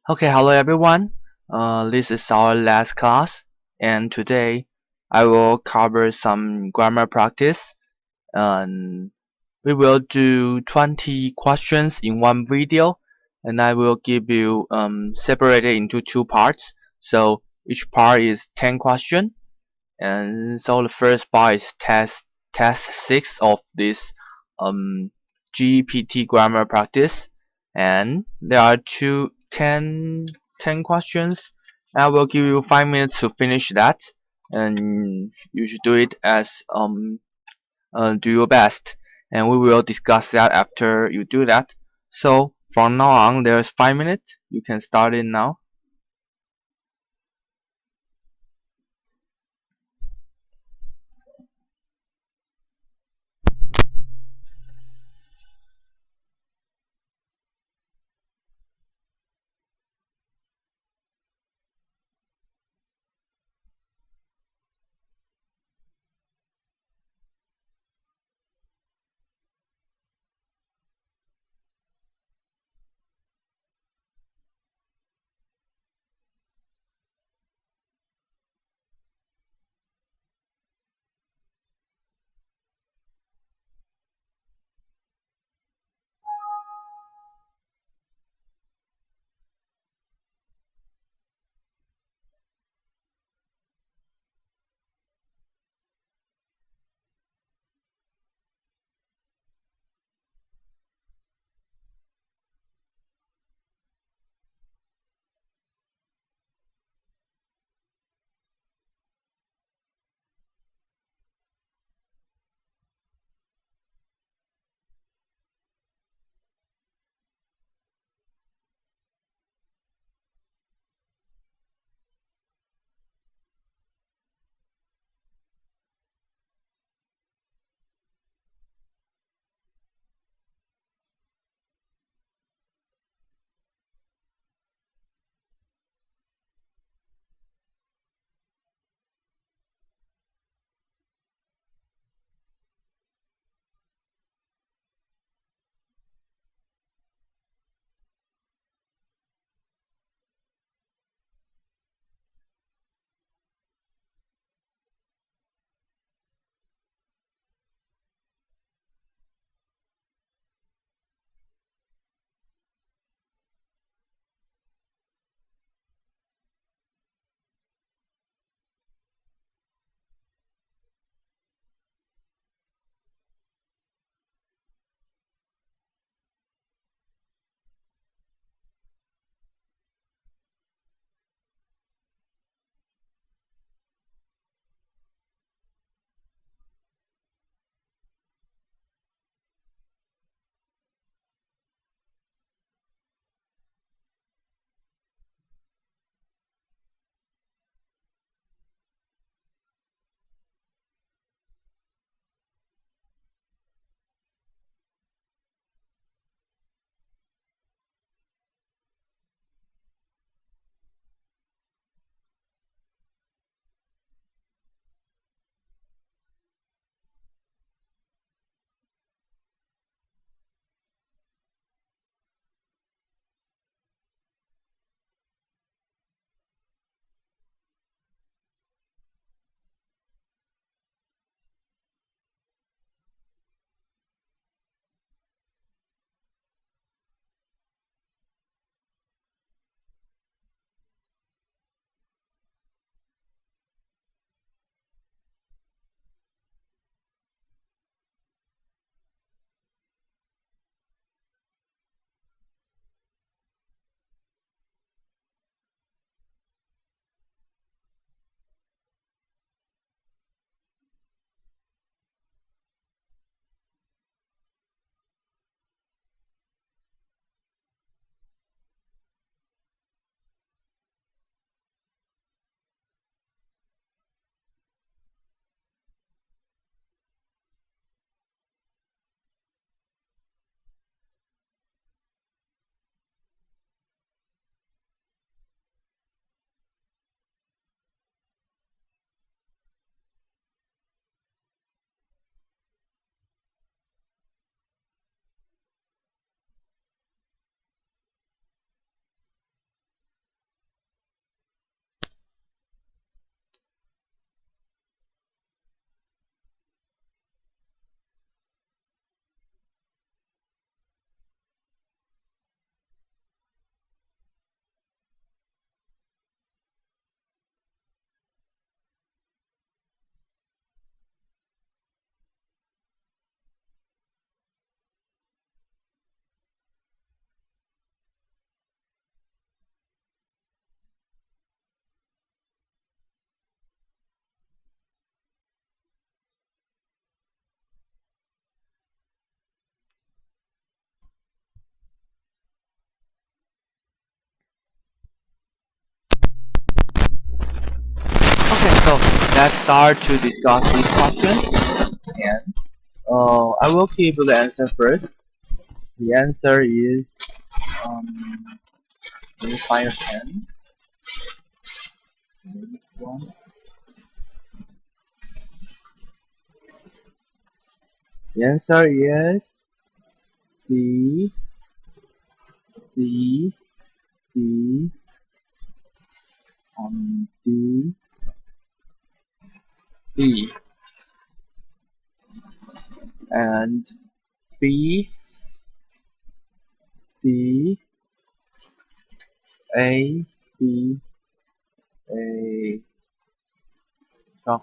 Okay, hello everyone. This is our last class, and today I will cover some grammar practice. And we will do 20 questions in one video, and I will give you separated into two parts. So each part is 10 questions, and so the first part is test 6 of this GPT grammar practice, and there are 10 questions. I will give you 5 minutes to finish that, and you should do it as do your best, and we will discuss that after you do that. So from now on, there's 5 minutes. You can start it now. let's start to discuss this question. And I will give you the answer first. The answer is let me find a pen. One. The answer is C, D, D, D, D, and B, D, A, B, A. Oh,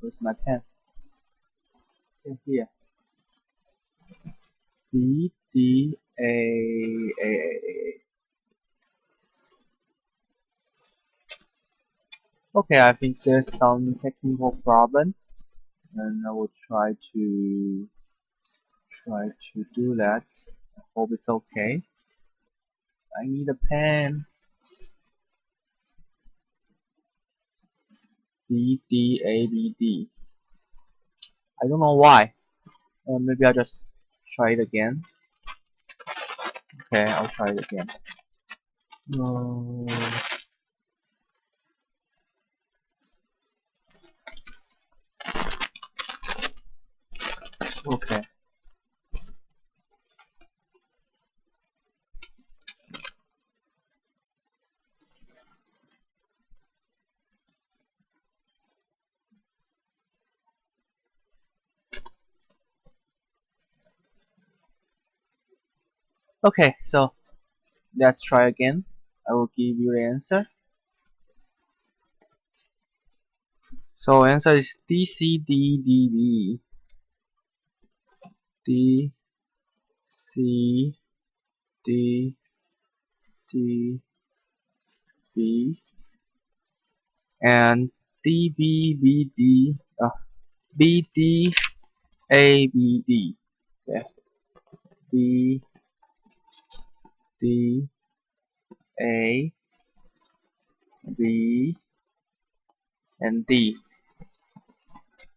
where's my pen? Here. D, D, A. Okay, I think there's some technical problem, and I will try to do that. I hope it's okay. I need a pen. D, D, A, B, D. I don't know why. Maybe I'll just try it again. Okay, I'll try it again. Okay. Okay, so let's try again. I will give you the answer. So answer is D, C, D, D, B. D, C, D, D, B, and D, B, B, D, B, D, A, B, D. Okay. B, D, A, B, and D.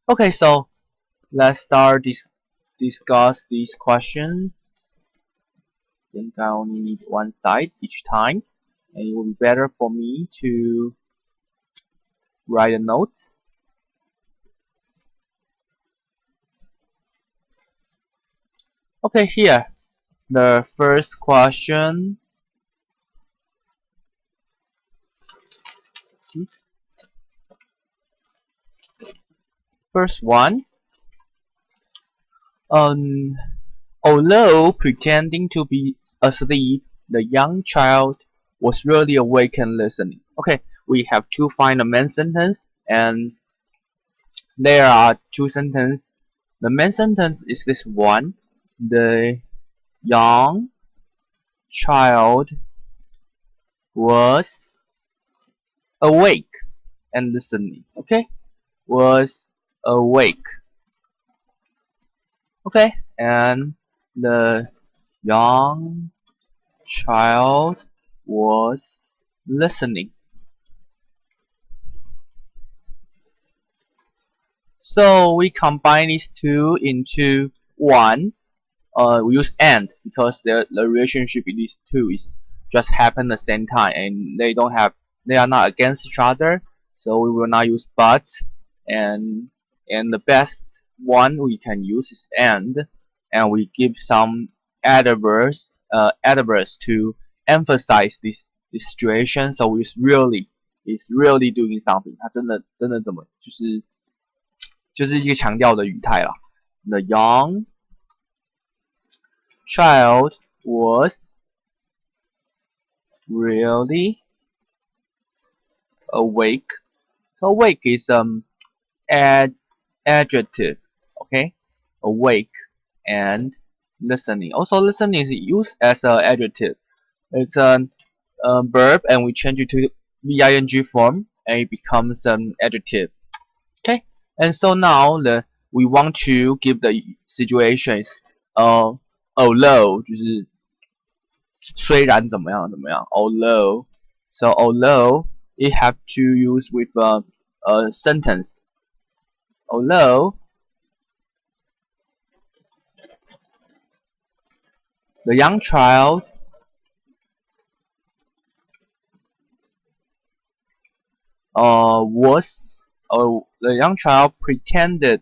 Okay, so let's start discuss these questions. I think I only need one side each time, and it will be better for me to write a note. Okay, here the first question. First one. Although pretending to be asleep, the young child was really awake and listening. Okay, we have to find the main sentence, and there are two sentences. The main sentence is this one. The young child was awake and listening. Okay, was awake. Okay, and the young child was listening. So we combine these two into one. We use and because the relationship in these two is just happen at the same time, and they are not against each other. So we will not use but, and the best one we can use is and we give some adverbs to emphasize this situation. So it's really doing something. 它真的怎么就是一个强调的语态啦。The young child was really awake. So awake is adjective, okay? Awake and listening. Also, listening is used as an adjective. It's a verb, and we change it to VING form, and it becomes an adjective. Okay, and so now we want to give the situations. Although 就是虽然怎么样，although, so although it have to use with a sentence. Although the young child the young child pretended,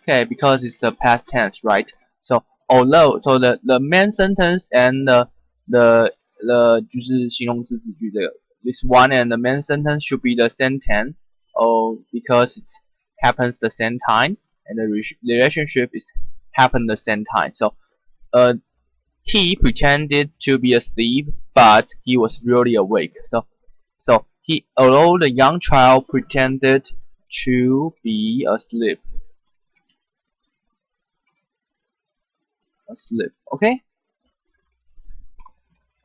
okay, because it's a past tense, right? So although, so the main sentence and the 就是形容词子句这个 this one and the main sentence should be the same tense, because it happens the same time and the relationship is happen the same time. So he pretended to be asleep, but he was really awake. So although the young child pretended to be asleep, okay,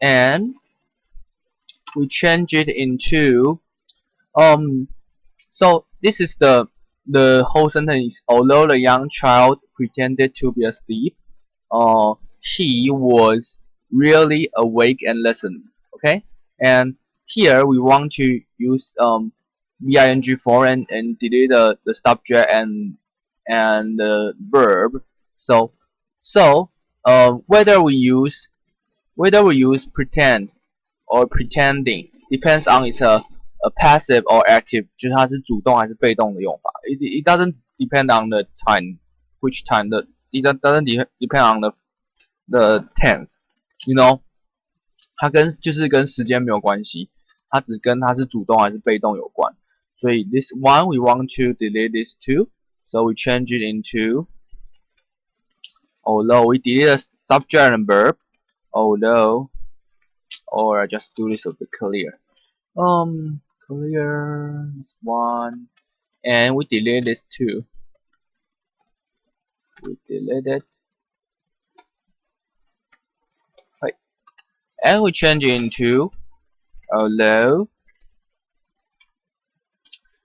and we change it into so this is the whole sentence. Although the young child pretended to be asleep, he was really awake and listened. Okay, and here we want to use VING form and delete the subject and the verb. So whether we use pretend or pretending depends on it's a passive or active， 就是它是主动还是被动的用法。It doesn't depend on the time, which time it doesn't depend on the tense, you know， 它就是跟时间没有关系，它只跟它是主动还是被动有关。所以 this one we want to delete this two, so we change it into although we delete the subject and verb, although, or I just do this a bit clear. Clear this one, and we delete this two. We delete it. Right. And we change it into although.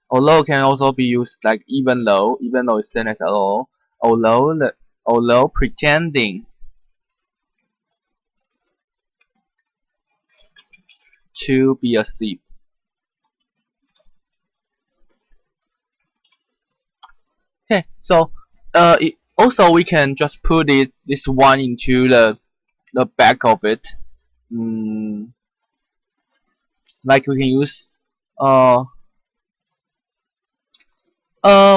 Although can also be used like even though it's same as although pretending to be asleep. Okay, so also we can just put this one into the back of it. Like we can use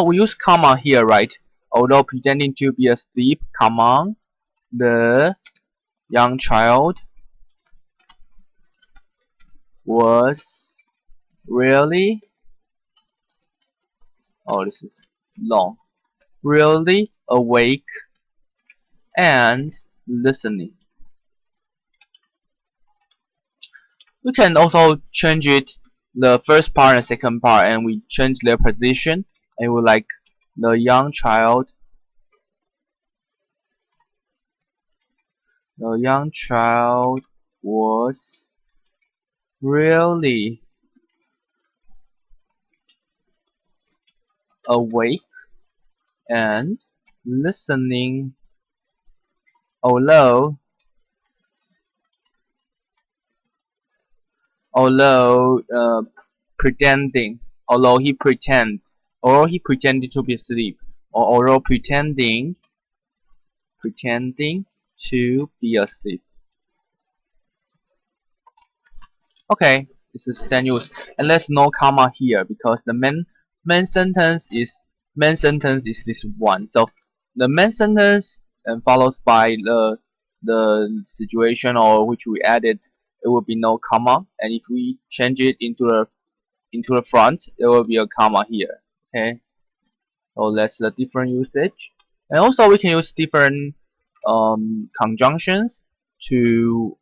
we use comma here, right? Although pretending to be asleep, comma, the young child was really, this is long, really awake and listening. We can also change it, the first part and second part, and we change their position, and we like the young child was really awake and listening, although he pretended to be asleep, or although pretending to be asleep. Okay, this is same use, and there's no comma here because the main sentence is this one. So the main sentence and followed by the situation or which we added, it will be no comma, and if we change it into the front, there will be a comma here. Okay, so that's the different usage, and also we can use different conjunctions to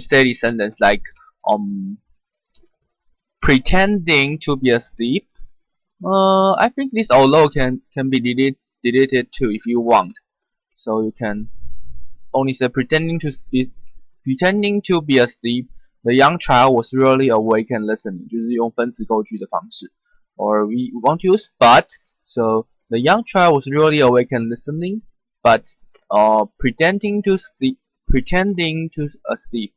say the sentence, like pretending to be asleep. I think this although can be deleted too if you want. So you can only say pretending to be asleep. The young child was really awake and listening. 就是用分词构句的方式。Or we want to use but. So the young child was really awake and listening, but pretending to asleep.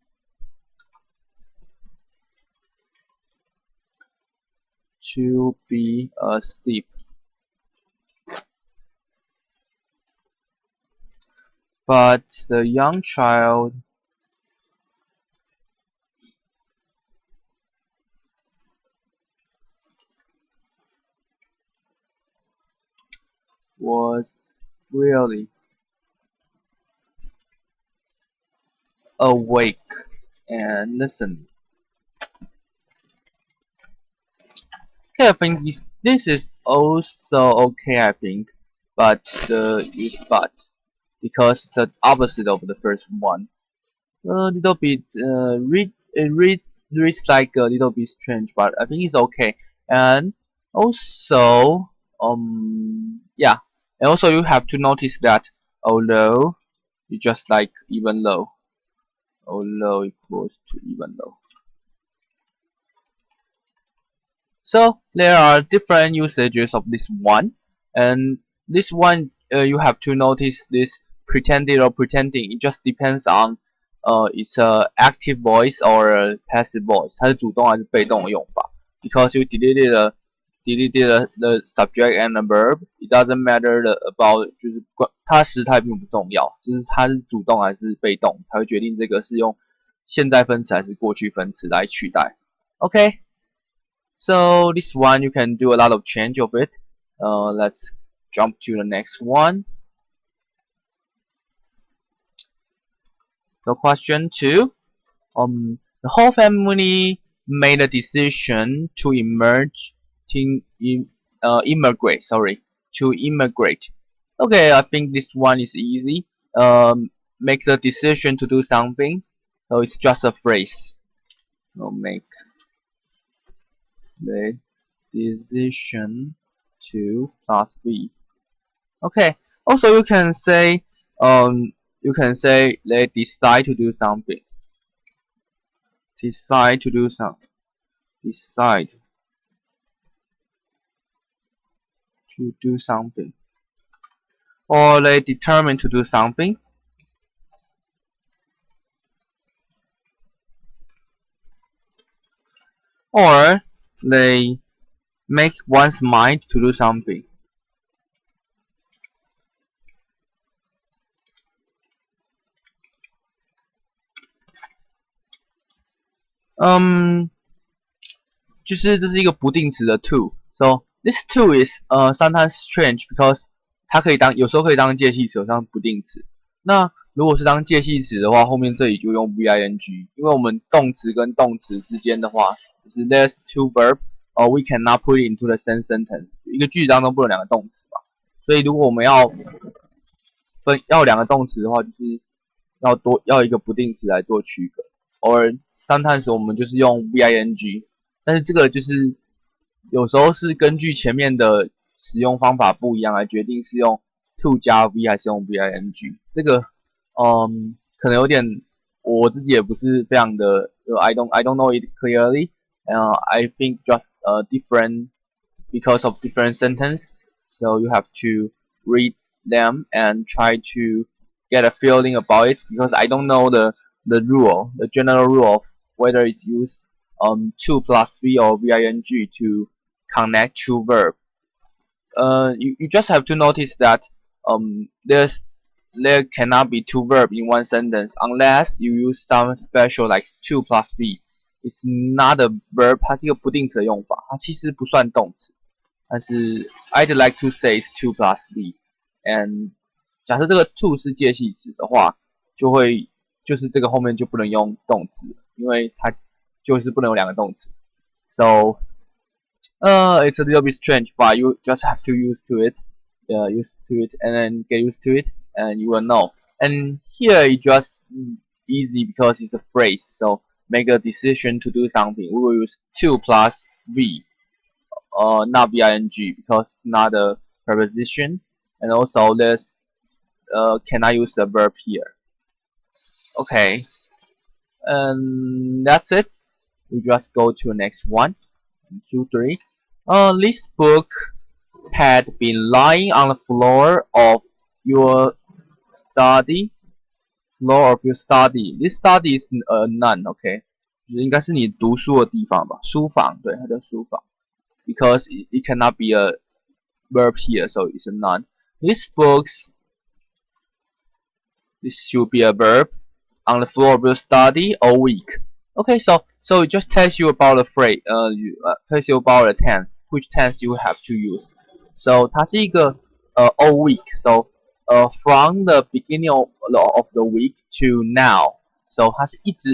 to be asleep. But the young child was really awake and listened. Okay, I think this is also okay, I think, but the use but because the opposite of the first one. A little bit reads like a little bit strange, but I think it's okay. And also, yeah, and also you have to notice that although you just like even though, although equals to even though. So there are different usages of this one, and this one you have to notice this pretended or pretending. It just depends on it's a active voice or a passive voice，它是主动还是被动的用法。Because you deleted the subject and the verb, it doesn't matter about 就是它时态并不重要，就是它是主动还是被动才会决定这个是用现在分词还是过去分词来取代。OK。So this one you can do a lot of change of it. Let's jump to the next one. So question 2. The whole family made a decision to immigrate. Sorry, to immigrate. Okay, I think this one is easy. Make the decision to do something. So it's just a phrase. So make the decision to plus b. Okay. Also, you can say they decide to do something. Decide to do something. Decide to do something. Or they determine to do something. Or they make one's mind to do something. Um, 就是这是一个不定词的 to. So this to is sometimes strange because 它可以当有时候可以当介系词，有时候当不定词。那如果是当介系词的话，后面这里就用 VING， 因为我们动词跟动词之间的话，就是 there's two verb, or we cannot put it into the same sentence。一个句子当中不能两个动词嘛，所以如果我们要两个动词的话，就是要一个不定词来做区隔。or sometimes 我们就是用 VING， 但是这个就是有时候是根据前面的使用方法不一样来决定是用 to 加 v 还是用 VING。这个可能有点我自己也不是非常的I don't know it clearly. I think just different because of different sentence. So you have to read them and try to get a feeling about it because I don't know the general rule of whether it's used to plus v or VING to connect two verb. You just have to notice that there cannot be two verb in one sentence unless you use some special like to plus v. It's not a verb， 它是一个不定词的用法，它其实不算动词。但是 I'd like to say is to plus v. And 假设这个 to 是介系词的话，就是这个后面就不能用动词，因为它就是不能有两个动词。So it's a little bit strange, but you just have to use to it, and then get used to it, and you will know. And here it's just easy because it's a phrase. So make a decision to do something. We will use to plus v, not VING because it's not a preposition. And also there's can I use the verb here? Okay, and that's it. We just go to the next one. 1, 2, 3. This book had been lying on the floor of your study. Floor of your study. This study is a noun, OK? 应该是你读书的地方吧？书房，对，它叫书房。because it cannot be a verb here, so it's a noun. These books, this should be a verb. On the floor will study all week. Okay, so it just tells you about the phrase, tells you about the tense, which tense you have to use. So 它是一个all week. So from the beginning of the week to now. So 它是一直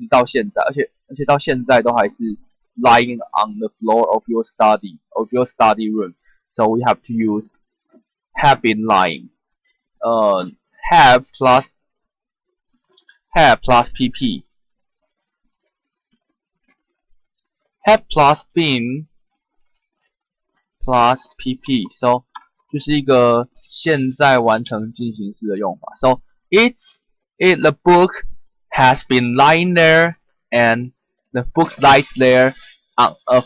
到现在，而且到现在都还是 lying on the floor of your study room. So we have to use have been lying. Have plus pp. Have plus been plus pp. So 就是一个现在完成进行式的用法。So the book has been lying there, and the book lies there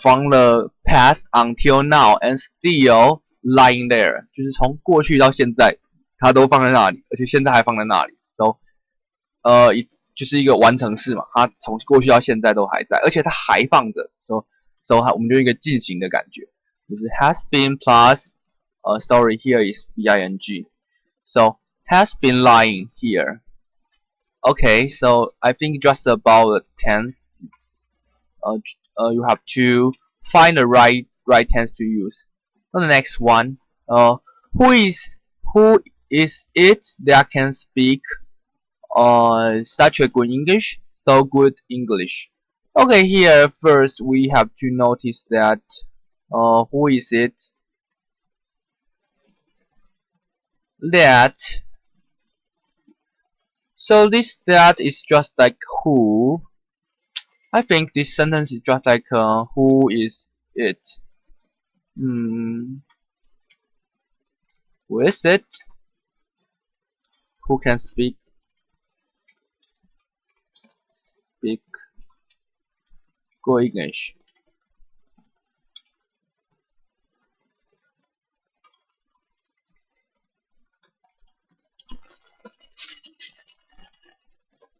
from the past until now, and still lying there. 就是从过去到现在，它都放在那里，而且现在还放在那里。So就是一个完成式嘛，它从过去到现在都还在，而且它还放着。So 我们就一个进行的感觉，就是 has been plus sorry, here is bing. So has been lying here. Okay, so I think just about the tense. You have to find the right tense to use. So the next one, who is it that can speak such a good English? So good English. Okay, here first we have to notice that who is it that. So this that is just like who. I think this sentence is just like who is it? Who is it? Who can speak good English?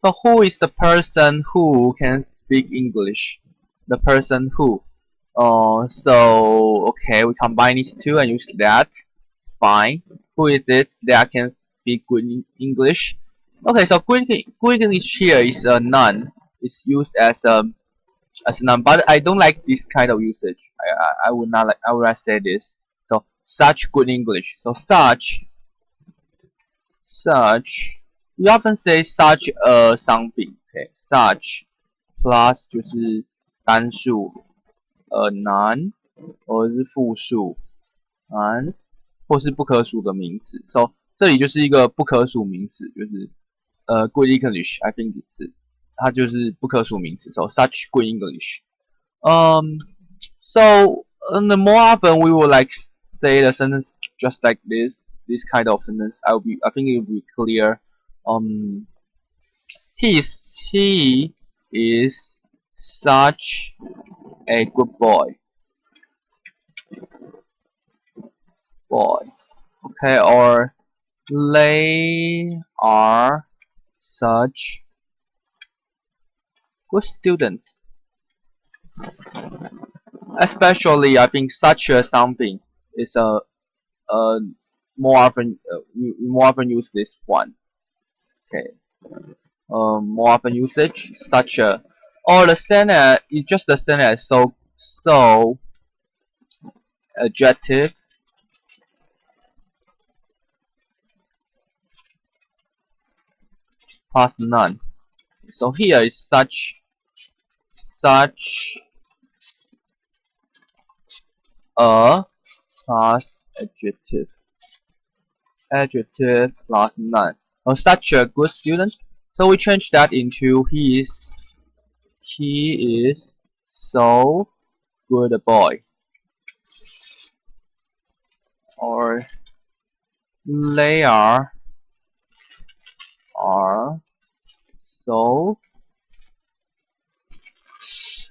So who is the person who can speak English? The person who. So okay, we combine these two and use that. Fine. Who is it that can speak good English? Okay, so good English here is a noun. It's used as a noun, but I don't like this kind of usage. I would not say this. So such good English. So such. We often say such a something. Okay, such plus 就是单数noun 或者是复数noun 或是不可数的名词。So 这里就是一个不可数名词，就是good English. I think它就是不可数名词。So such good English. So the more often we will like say the sentence just like this kind of sentence. I think it will be clear. He is such a good boy. Okay, or they are such good students. Especially, I think such a something is more often use this one. Okay, more often usage such a, or the sentence is just the sentence so adjective plus none. So here is such a plus adjective plus none. Such a good student. So we change that into he is so good a boy, or they are so.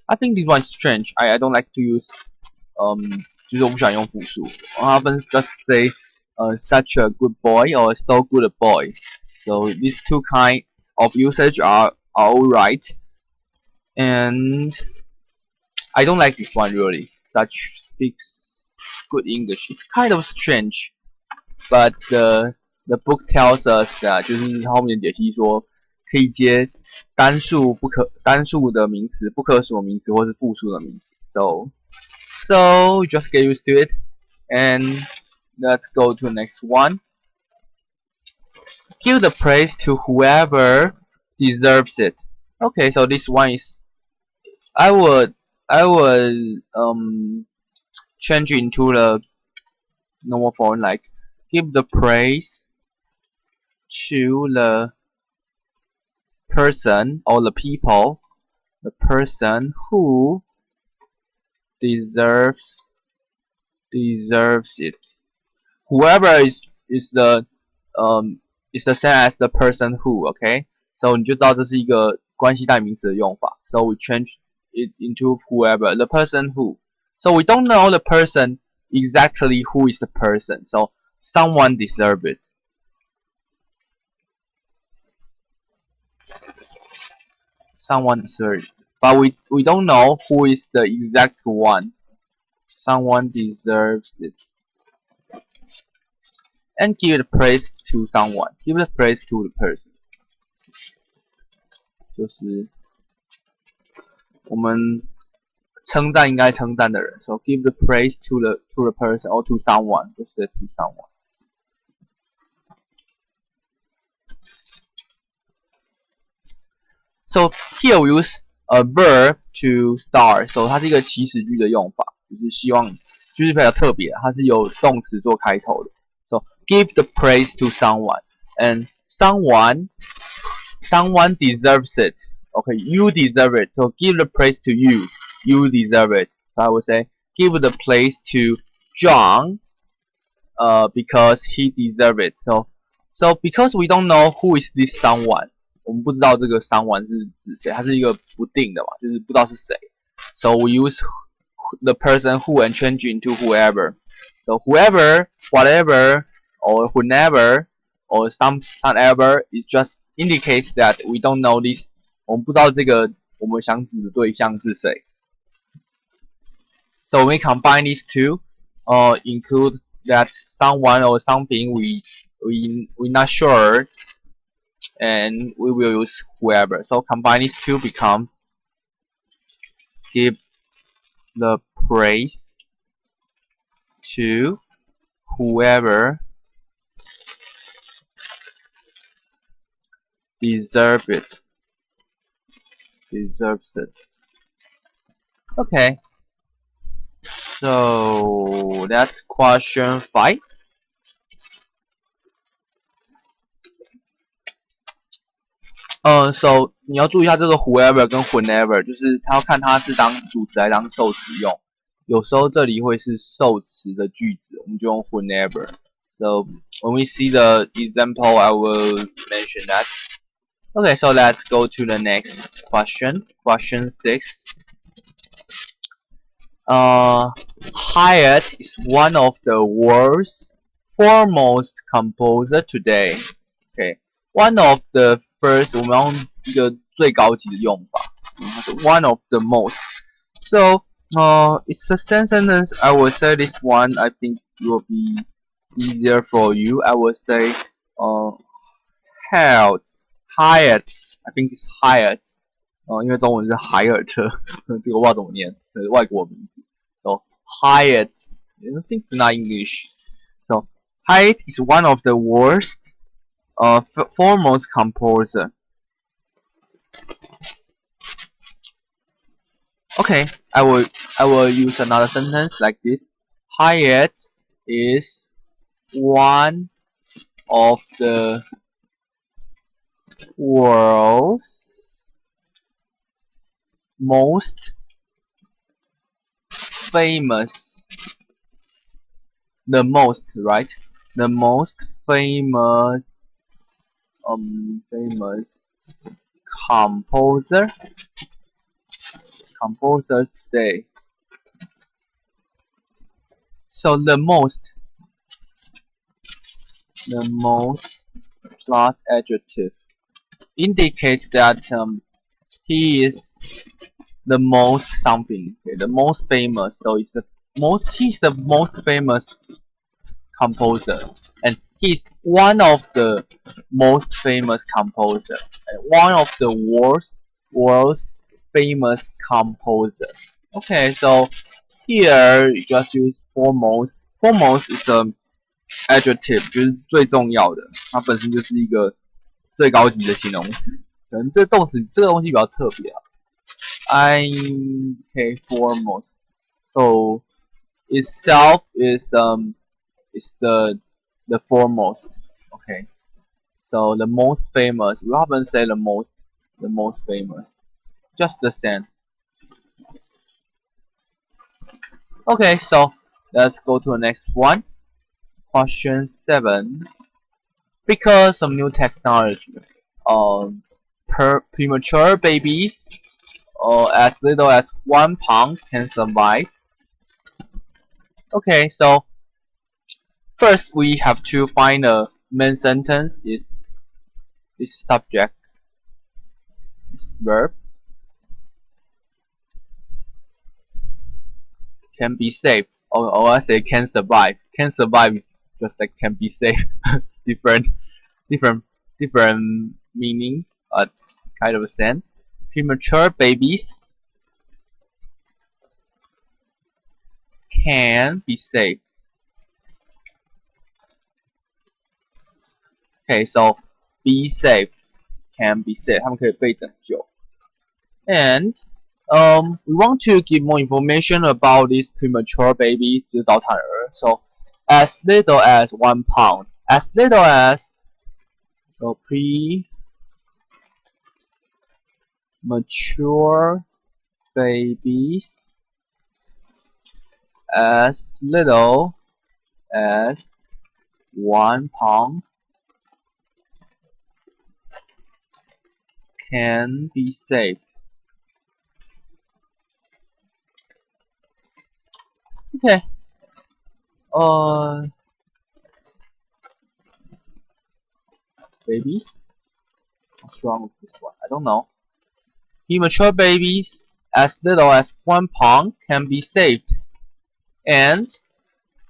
I think this one is strange. I don't like to use 就是我不喜欢用复数。I often just say such a good boy or so good a boy. So these two kinds of usage are alright, and I don't like this one really. speaks good English. It's kind of strange, but the book tells us that 就是后面解析说可以接单数的名词、不可数的名词或是复数的名词。So just get used to it, and let's go to the next one. Give the praise to whoever deserves it. Okay, so this one is I would change into the normal form, like give the praise to the person or the person who deserves it. Whoever is the same as the person who. Okay, so 你就知道这是一个关系代名词的用法。So we change it into whoever, the person who. So we don't know the person exactly who is the person. So someone deserves it. Someone deserves it. But we don't know who is the exact one. Someone deserves it. And give the praise to someone. Give the praise to the person. 就是我们称赞应该称赞的人。So give the praise to the person or to someone. 就是 to someone. So here we use a verb to start. So 它是一个祈使句的用法，就是希望就是比较特别，它是由动词做开头的。So give the praise to someone, and someone deserves it. Okay, you deserve it. So give the praise to you. You deserve it. So I would say give the praise to John, because he deserves it. So because we don't know who is this someone. 我们不知道这个 someone 是指谁，它是一个不定的嘛，就是不知道是谁。So we use the person who and change into whoever. So whoever, whatever, or whenever, or someever, it just indicates that we don't know this. 我们不知道这个我们想指的对象是谁。So when we combine these two, include that someone or something we're not sure. And we will use whoever. So combine these two become give the praise to whoever deserves it. Okay. So that's question 5. So 你要注意一下这个 whoever 跟 whenever， 就是它要看它是当主词还是当受词用。有时候这里会是受词的句子，我们就用 whenever. So when we see the example, I will mention that. Okay, so let's go to the next question. Question 6. Hyatt is one of the world's foremost composer today. Okay, one of the first 我们用一个最高级的用法，它是 one of the most. So it's a sentence. I will say this one. I think it will be easier for you. I will say Hyatt. I think it's Hyatt. 因为中文是海尔特，这个我不知道怎么念，是外国名字。So Hyatt. I think it's not English. So Hyatt is one of the world's foremost composer. Okay, I will use another sentence like this. Hyatt is one of the world's most famous. The most, right? The most famous composer today. So the most plus adjective indicates that he is the most something. Okay, the most famous. So it's the most. He's the most famous composer, and he's one of the most famous composer, and one of the world's famous composers. Okay, so here you just use foremost. Foremost is a adjective，就是最重要的，它本身就是一个最高级的形容词。可能这动词这个东西比较特别啊。I foremost. So itself is the foremost. Okay. So the most famous. We often say the most famous. Just the same. Okay, so let's go to the next one. Question 7. Because of new technology, premature babies as little as 1 pound can survive. Okay, so first we have to find a main sentence is subject, is verb, can be saved, or I say can survive. Can survive just like can be saved. different different meaning, but kind of the same. Premature babies can be saved. Okay, so be saved, can be saved. 他们可以被拯救。And we want to give more information about these premature babies, 就是早产儿. So as little as 1 pound. As little as, so premature babies as little as 1 pound can be saved. Okay. Babies? What's wrong with this one? I don't know. Premature babies as little as 1 pound can be saved. And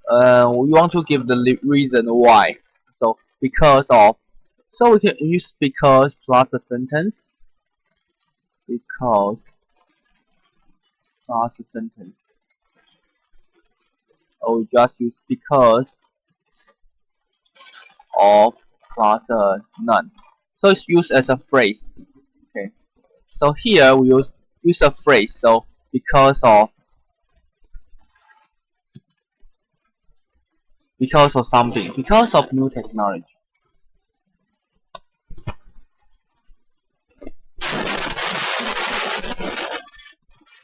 we want to give the reason why. So because of. So we can use because plus a sentence. Because plus a sentence. Or we just use because of plus none. So it's used as a phrase. Okay. So here we use a phrase. So because of something, because of new technology.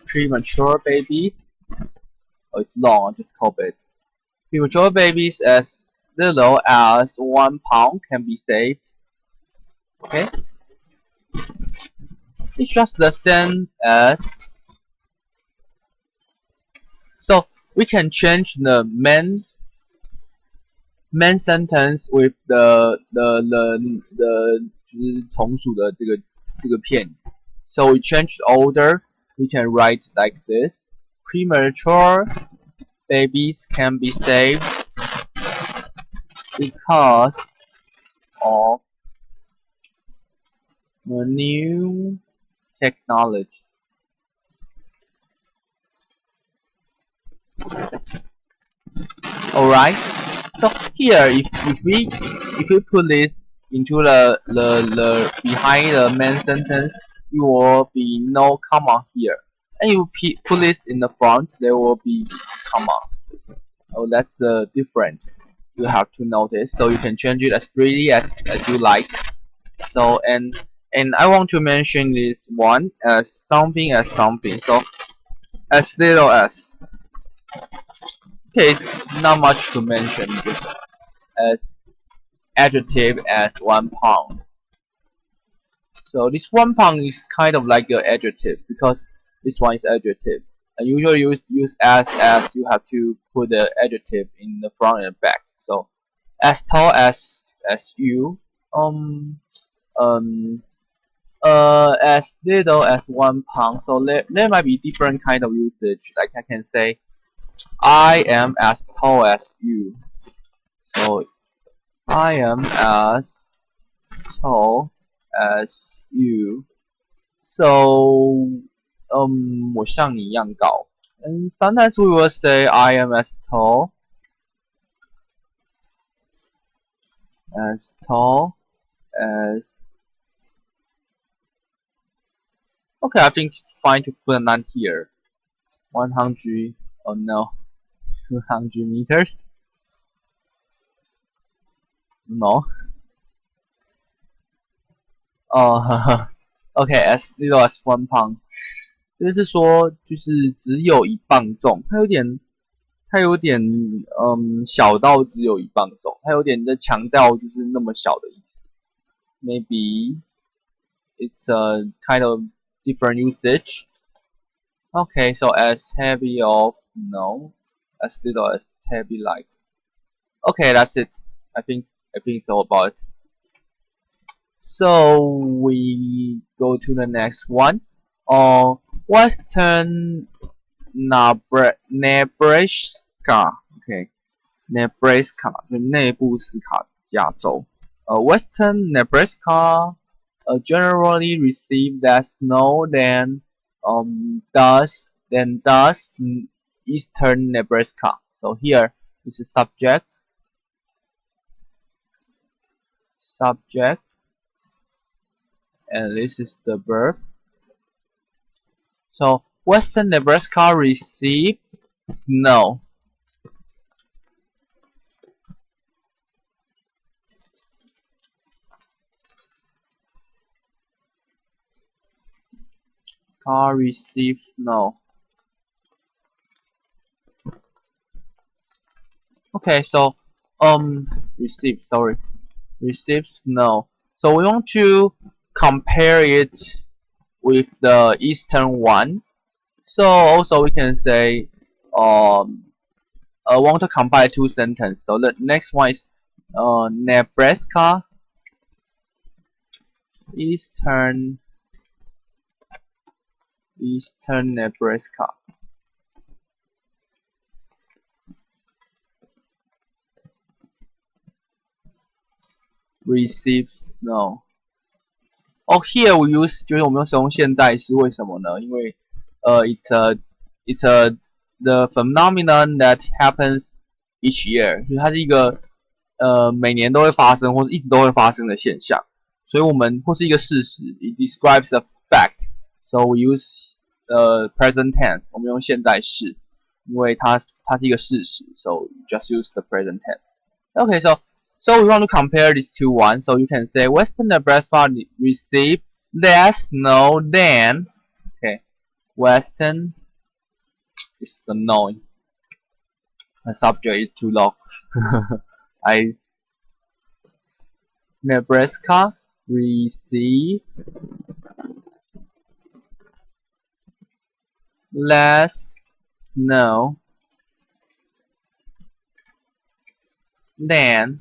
Premature baby. Oh, it's long. I'll just copy it. Premature babies as little as 1 pound can be saved. Okay. It's just the same as. So we can change the main sentence with the 就是从属的这个片语. So we change the order. We can write like this: premature babies can be saved because of the new technology. Alright. So here, if we put this into the behind the main sentence, there will be no comma here. And you put this in the front, there will be comma. Oh, that's the difference you have to notice. So you can change it as freely as you like. So and I want to mention this one as something as something. So as little as. Okay, it's not much to mention. Just as adjective as 1 pound. So this 1 pound is kind of like your adjective because this one is adjective. And usually use as you have to put the adjective in the front and back. So as tall as you as little as 1 pound. So there might be different kind of usage. Like I can say, I am as tall as you. So I am as tall as you. So 我像你一样高. And sometimes we will say I am as tall as. Okay, I think it's fine to put a none here. 100. Oh no, 200 meters. No. Oh, okay, as little as 1 pound. 就是说，就是只有1磅重，它有点小到只有1磅重，它有点在强调就是那么小的意思。Maybe it's a kind of different usage. Okay, so as heavy of no, as little as heavy like. Okay, that's it. I think it's all about it. So we go to the next one. Western Nebraska. Okay, Nebraska 就内布斯卡加州。Western Nebraska generally receive less snow than does eastern Nebraska. So here is a subject, and this is the verb. So western Nebraska receive snow. Car receives snow. Okay, so receive snow. So we want to compare it with the eastern one. So also we can say I want to combine two sentences. So the next one is Nebraska eastern Nebraska receives snow. Oh, here we use 就是我们使用现在式，为什么呢？因为it's a the phenomenon that happens each year， 就是它是一个每年都会发生或者一直都会发生的现象，所以我们或是一个事实 ，it describes a fact， so we use present tense， 我们用现在式，因为它是一个事实 ，so just use the present tense. Okay, so we want to compare these two ones. So you can say Western Nebraska receive less snow than. Okay, Western is annoying. The subject is too long. Nebraska receive less snow than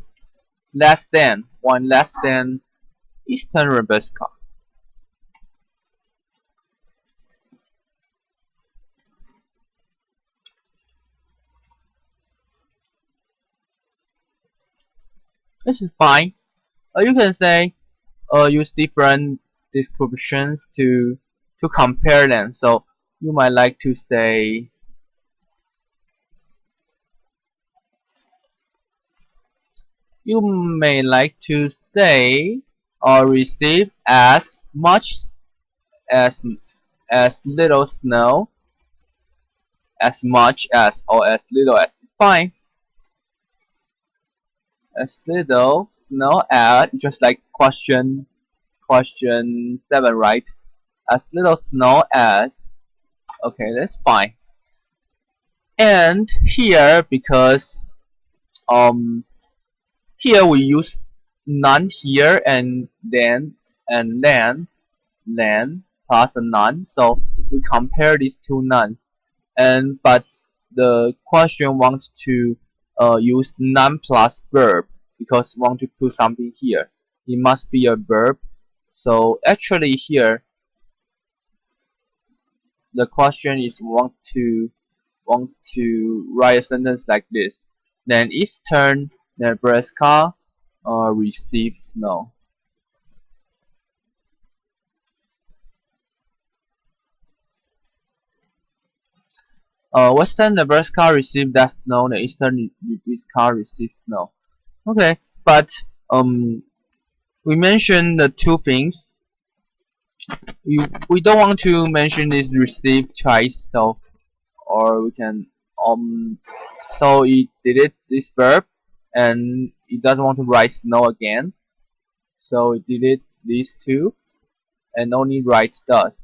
less than eastern Nebraska. This is fine. You can say use different descriptions to compare them. So you might like to say receive as much as little snow, as much as or as little as. Fine. As little snow as, just like question 7, right? As little snow as. Okay, that's fine. And here, because here we use none here and then plus a none, so we compare these two nuns. And but the question wants to use none plus verb because we want to put something here. It must be a verb. So actually here the question is want to write a sentence like this. Then Eastern Nebraska receives snow. Western Nebraska received that snow. The Eastern Nebraska receives snow. Okay, but we mentioned the two things. We don't want to mention this receive twice, so or we can so it deleted this verb and it doesn't want to write snow again, so it deleted these two and only write does.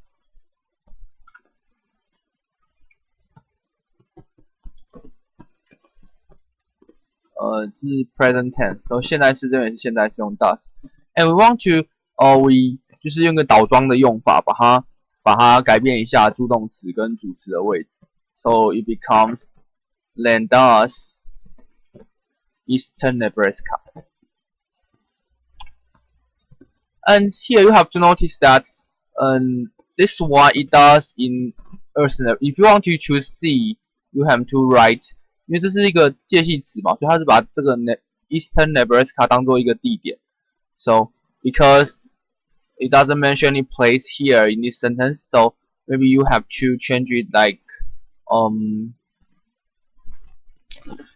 This is present tense, so 现在式这边是现在是用 does, and we want to we 就是用个倒装的用法，把它改变一下助动词跟主词的位置， so it becomes Then does Eastern Nebraska. And here you have to notice that this one it does in Eastern. If you want to choose C, you have to write. 因为这是一个介系词嘛，所以它是把这个 Eastern Nebraska 当做一个地点。So because it doesn't mention any place here in this sentence, so maybe you have to change it like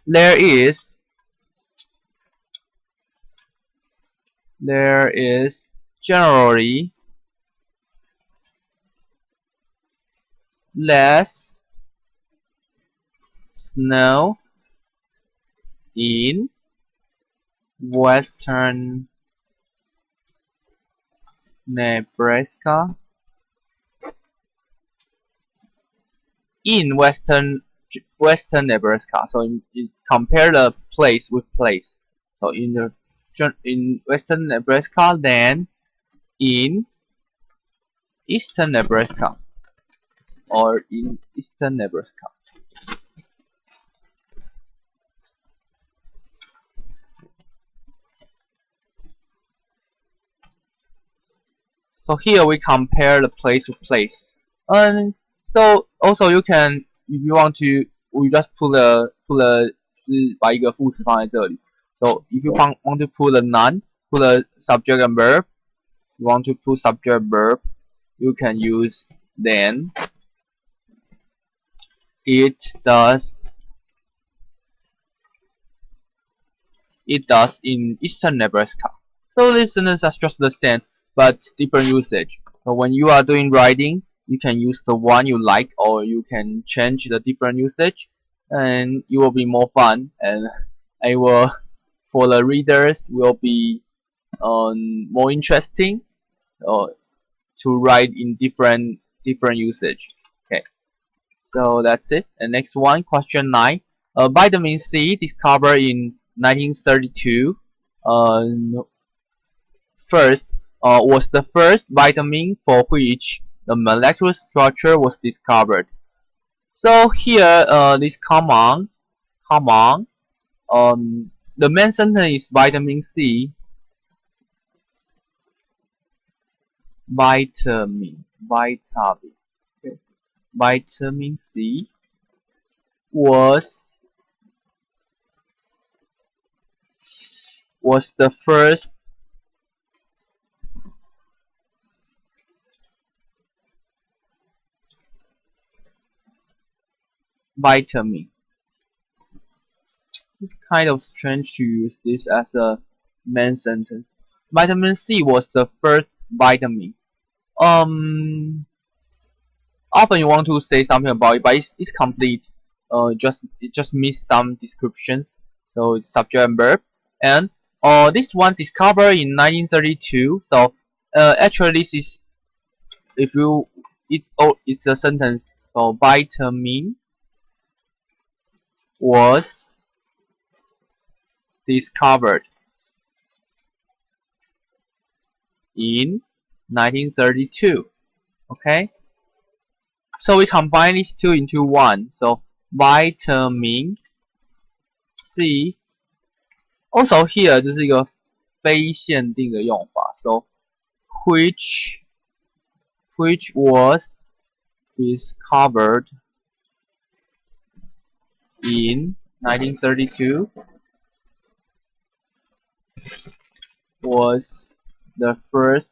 there is generally less snow in western Nebraska. In western Nebraska, so in compare the place with place. So in western Nebraska than in eastern Nebraska or in eastern Nebraska. So here we compare the place with place, and so also you can, if you want to, we just put a 就是把一个副词放在这里。So if you want to put a noun, put a subject and verb. You want to put subject verb, you can use then. It does in eastern Nebraska. So these sentences are just the same, but different usage. So when you are doing writing, you can use the one you like, or you can change the different usage, and it will be more fun, and it will, for the readers, will be more interesting to write in different usage. Okay, so that's it. And next one, question 9. Vitamin C discovered in 1932. Was the first vitamin for which the molecular structure was discovered. So here, this common, the main sentence is vitamin C. Vitamin. Okay. Vitamin C was the first vitamin. It's kind of strange to use this as a main sentence. Vitamin C was the first vitamin. Often you want to say something about it, but it's complete. It just missed some descriptions. So it's subject and verb. And this one discovered in 1932. So actually this is, it's a sentence. So vitamin was discovered in 1932. Okay, so we combine these two into one. So vitamin C. Also here 就是一个非限定的用法。So which was discovered in 1932 was the first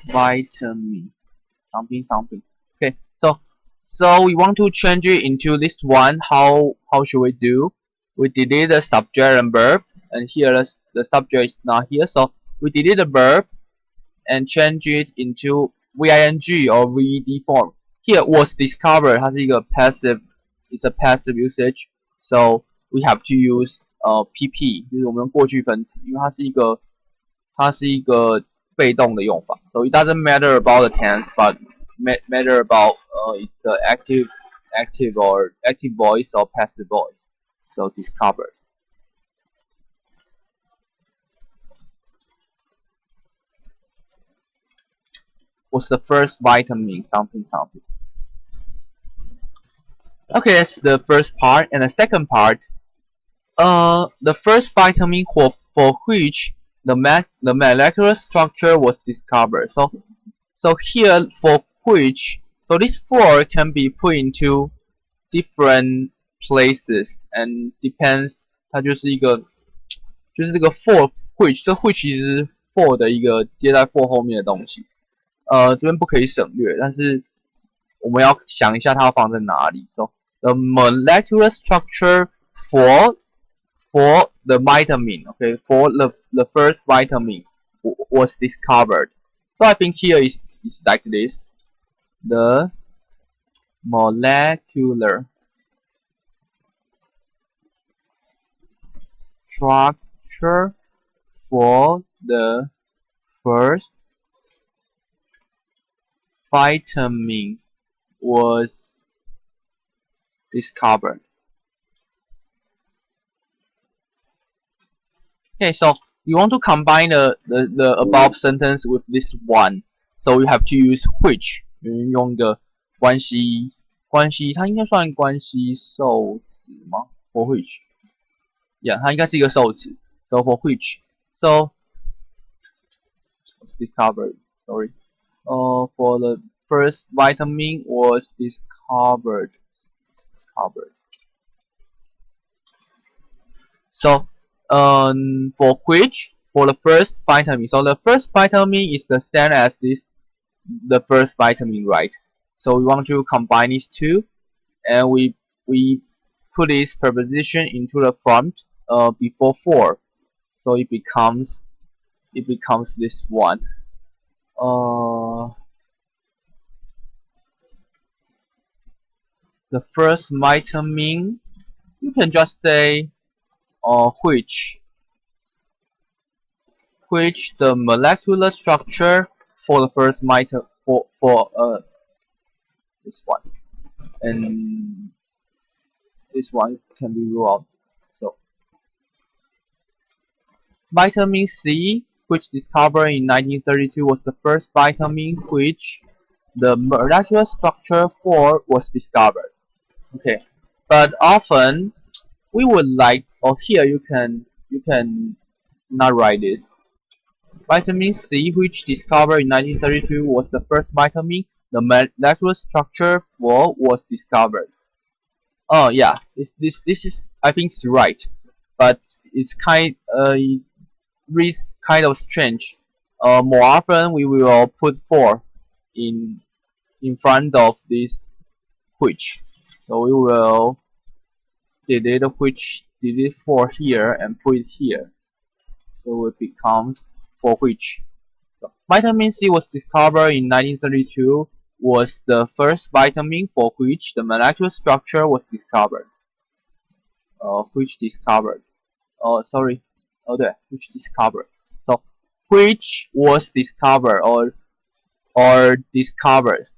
vitamin something. Okay, so we want to change it into this one. How should we do? We delete the subject and verb, and here the subject is not here, so we delete the verb and change it into VING or VED form. Here was discovered 它是一个 passive, it's a passive usage, so we have to use PP， 就是我们用过去分词，因为它是一个被动的用法。So it doesn't matter about the tense, but matter about it's a active voice or passive voice. So discovered. Was the first vitamin something. Okay, that's the first part, and the second part. The first vitamin for which the molecular structure was discovered. So here for which, so this for can be put into different places and depends. 它就是这个 for which， 这 which 其实是 for 的一个接在 for 后面的东西。这边不可以省略，但是我们要想一下它要放在哪里。So the molecular structure for the vitamin, okay, for the first vitamin was discovered. So I think here is like this. The molecular structure for the first vitamin was discovered. Okay, so you want to combine the above sentence with this one, so you have to use which. 用一个关系，它应该算关系受词吗 ？For which? Yeah, 它应该是一个受词。So for which? So discovered. Sorry. For the first vitamin was discovered. So, for which, for the first vitamin. So the first vitamin is the same as the first vitamin, right? So we want to combine these two, and we put this preposition into the front before for, so it becomes this one. The first vitamin, you can just say which the molecular structure for the first vitamin for this one, and this one can be ruled out. So vitamin C, which discovered in 1932, was the first vitamin which the molecular structure for was discovered. Okay, but often we would like, or here you can not write this. Vitamin C, which discovered in 1932, was the first vitamin the molecular structure for was discovered. Oh yeah, this is, I think it's right, but it's kind of strange. More often we will put for in front of this which. So we will delete for here and put it here. So it becomes for which. So vitamin C was discovered in 1932, was the first vitamin for which the molecular structure was discovered. Which discovered. Which discovered. So which was discovered or discovered.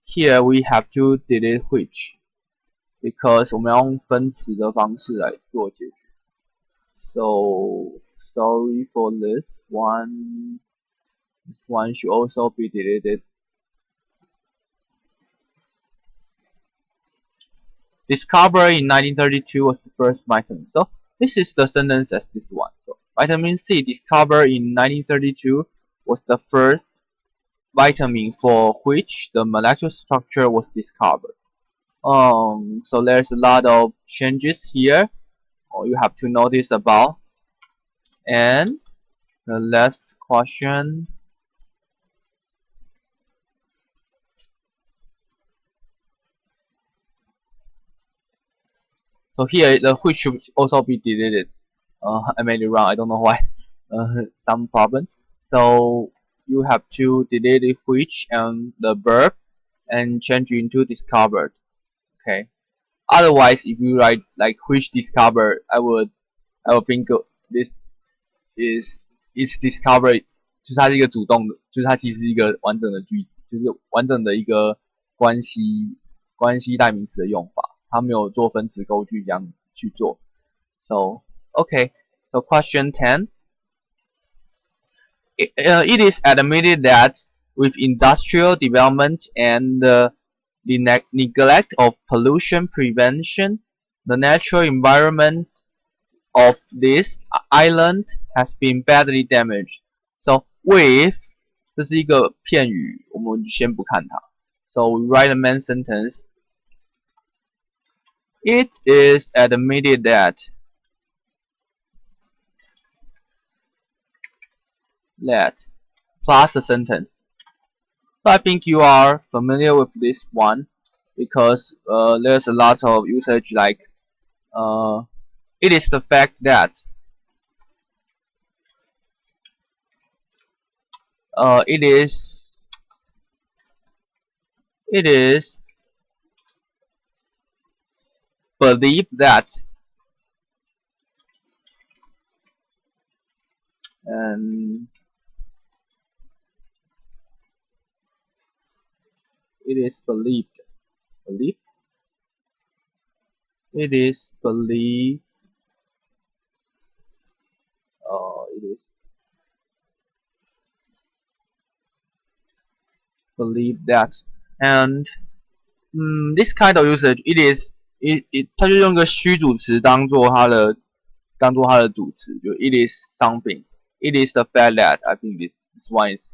Here we have to delete which, because 我们要用分词的方式来做解决。So sorry for this one. This one should also be deleted. discovered in 1932 was the first vitamin. So this is the sentence as this one. So vitamin C discovered in 1932 was the first vitamin for which the molecular structure was discovered. So there's a lot of changes here, or you have to notice about. And the last question. So here the which should also be deleted. I made it wrong. I don't know why. Some problem. So you have to delete the which and the verb and change it into discovered. Okay. Otherwise, if you write like which discovered, I would think this is discovered，就是它是一个主动的，就是它其实是一个完整的句子，就是完整的一个关系代名词的用法，它没有做分词构句这样去做。So okay, so question 10. It is admitted that with industrial development and the neglect of pollution prevention, the natural environment of this island has been badly damaged. So with 这是一个片语，我们先不看它。So we write a main sentence. It is admitted that plus a sentence. So I think you are familiar with this one because there's a lot of usage like it is the fact that it is believed that, and it is believed it is believed it is believed that, and this kind of usage it 它就用一个虚主词当做它的主词，就 it is something, it is the fact that. I think this one is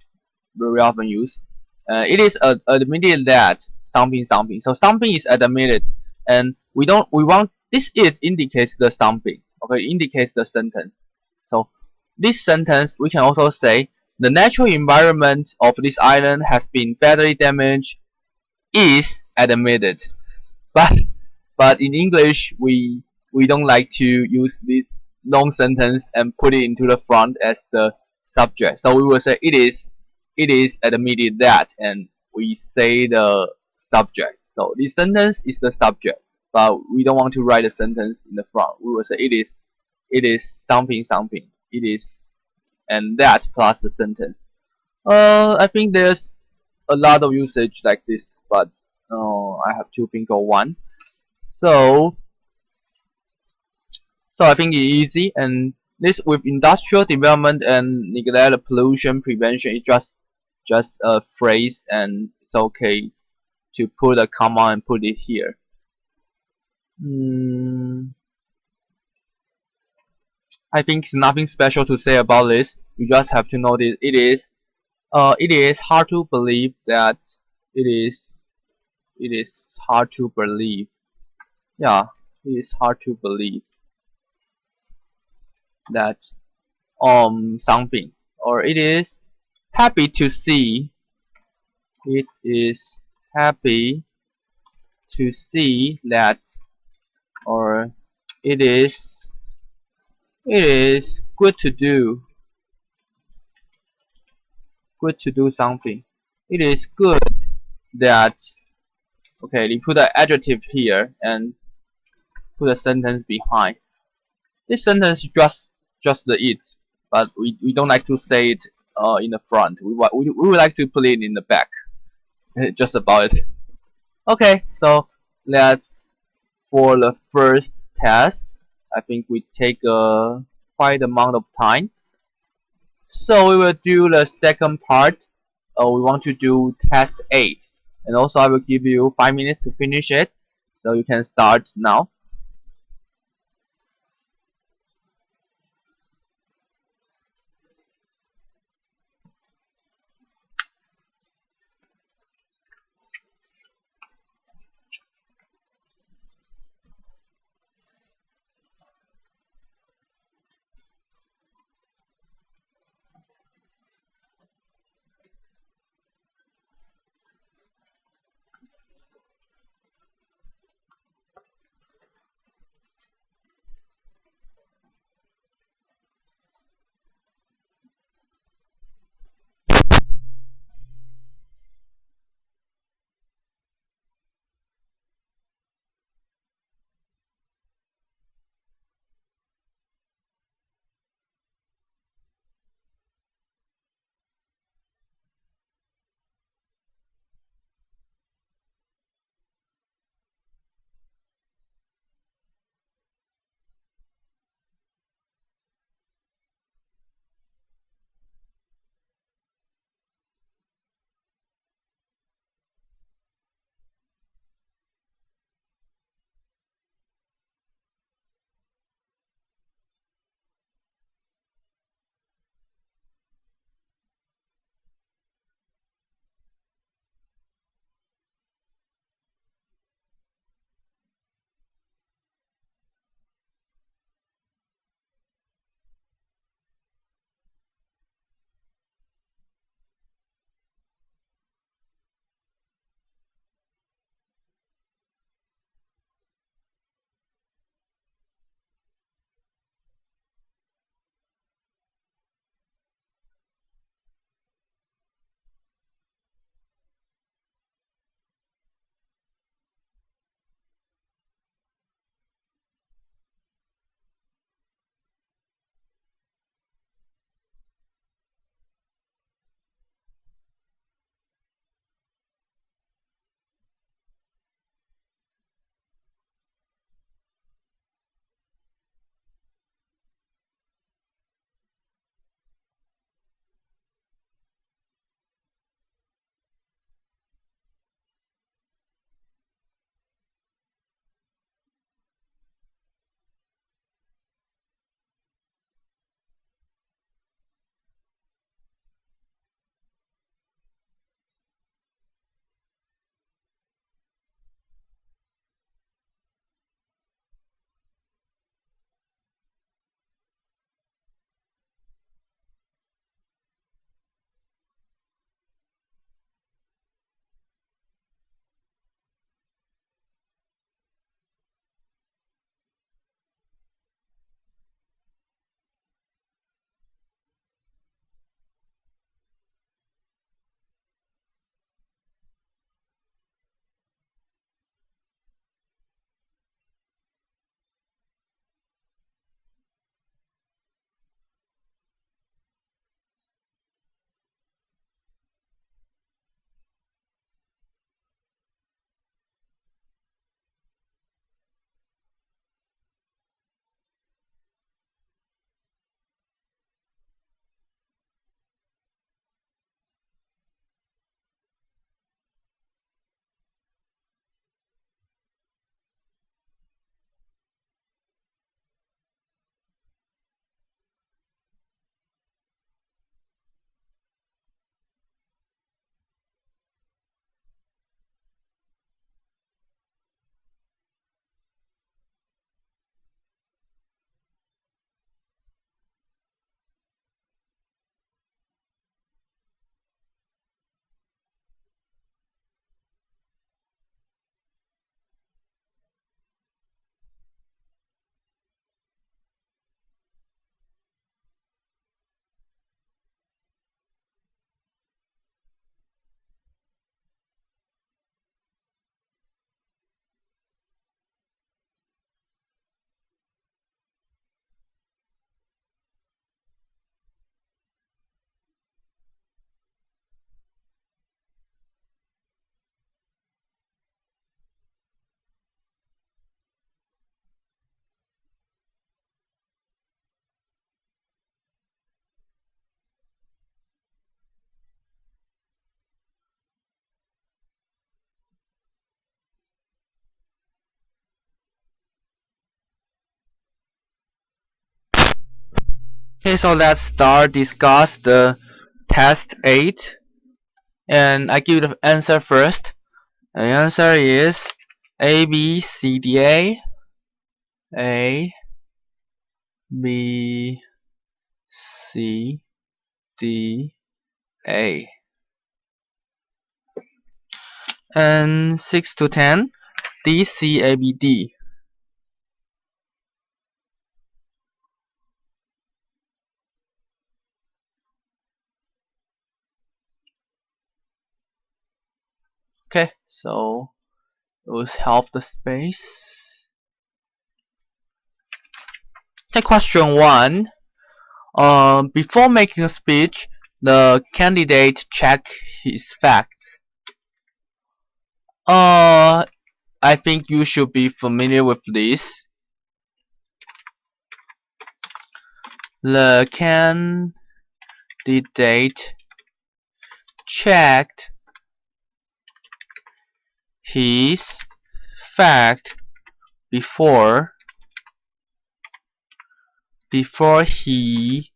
very often used. It is admitted that something. So something is admitted, and we want this is indicates the something. Okay, indicates the sentence. So this sentence we can also say the natural environment of this island has been badly damaged is admitted. But in English we don't like to use this long sentence and put it into the front as the subject. So we will say it is admitted that, and we say the subject. So this sentence is the subject, but we don't want to write a sentence in the front. We will say it is something. It is, and that plus the sentence. I think there's a lot of usage like this, but I have to think of one. So I think it's easy, and this with industrial development and neglect of pollution prevention, it's just a phrase, and it's okay to put a comma and put it here. I think it's nothing special to say about this. You just have to know that it is hard to believe that it is hard to believe. Yeah, it is hard to believe that something, or it is happy to see. It is happy to see that, or it is good to do something. It is good that. Okay, you put an adjective here and put a sentence behind. This sentence is just the it, but we don't like to say it in the front. We would like to put it in the back. Just about it. Okay, so let's for the first test. I think we take quite amount of time. So we will do the second part. We want to do test 8, and also I will give you 5 minutes to finish it. So you can start now. Okay, so let's discuss the test 8, and I give the answer first. The answer is A B C D A B C D A, and 6 to 10 D C A B D. Okay, so it will help the space. Okay, question 1. Before making a speech, the candidate check his facts. I think you should be familiar with this. The candidate checked his fact before he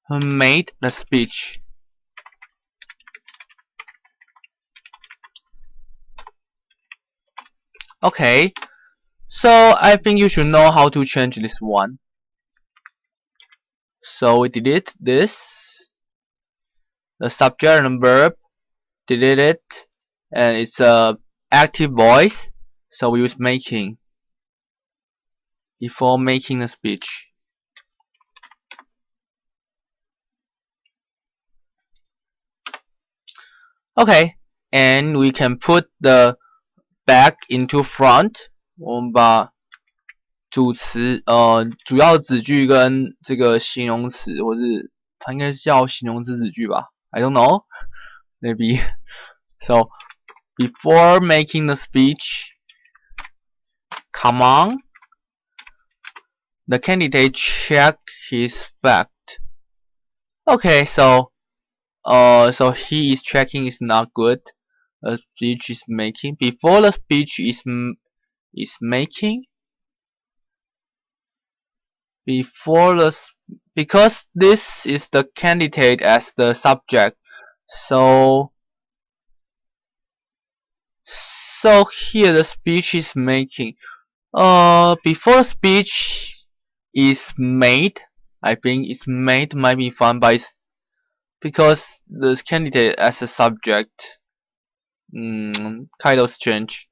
made the speech. Okay, so I think you should know how to change this one. So we delete this, the subject and verb, delete it, and it's a active voice, so we use making before making a speech. Okay, and we can put the back into front. 我们把主要子句跟这个形容词，或是它应该是叫形容词子句吧 ？I don't know, maybe. So before making the speech, come on, the candidate check his fact. Okay, so he is checking is not good. The speech is making before the speech is making. Because this is the candidate as the subject, so here the speech is making. Before speech is made, I think it's made might be fun, but because the candidate as a subject, kind of strange.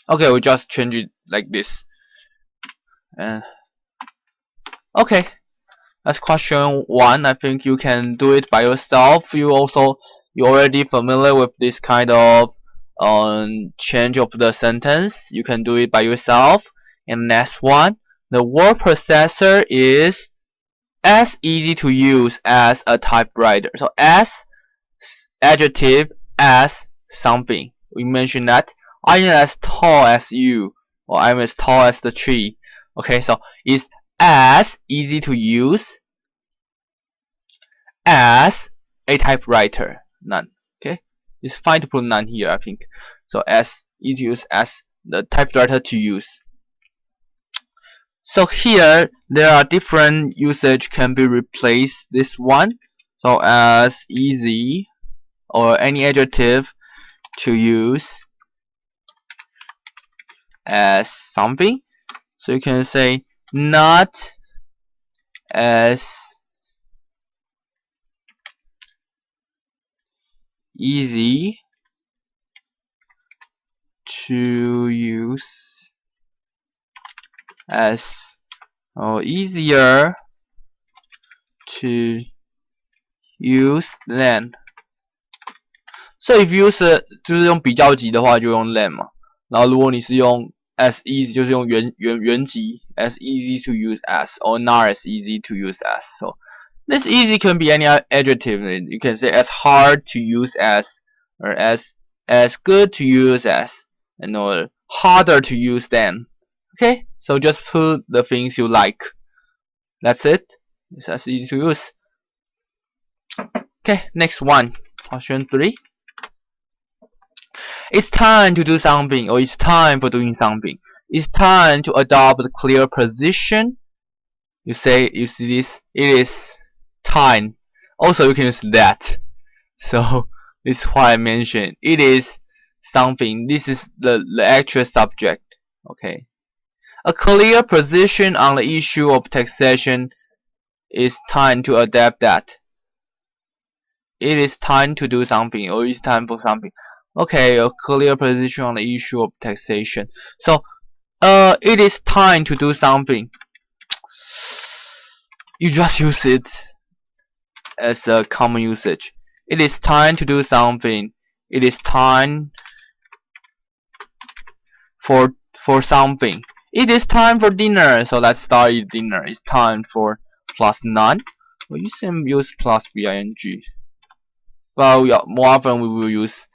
Okay, we just change it like this. And okay, that's question 1. I think you can do it by yourself. You're already familiar with this kind of change of the sentence. You can do it by yourself. And next one, the word processor is as easy to use as a typewriter. So as adjective, as something. We mentioned that I am as tall as you, or I'm as tall as the tree. Okay, so it's as easy to use as a typewriter. None. Okay, it's fine to put none here, I think. So as easy to use as the typewriter to use. So here there are different usage can be replaced this one. So as easy or any adjective to use as something. So you can say not as easy to use as, or easier to use than. So if use 就是用比较级的话，就用 than 嘛。然后如果你是用 as easy， 就是用原级 as easy to use as, or not as easy to use as. So this easy can be any adjective. You can say as hard to use as, or as good to use as, and or harder to use than. Okay, so just put the things you like. That's it. It's as easy to use. Okay, next one. Question 3. It's time to do something, or it's time for doing something. It's time to adopt a clear position. you see this, it is time. Also, you can use that. So this is why I mentioned it is something. This is the actual subject. Okay. A clear position on the issue of taxation is time to adapt that. It is time to do something, or it's time for something. Okay, a clear position on the issue of taxation. So, it is time to do something. You just use it as a common usage. It is time to do something. It is time for something. It is time for dinner. So let's start with dinner. It's time for plus none. We usually use plus bing. Well, yeah, more often we will use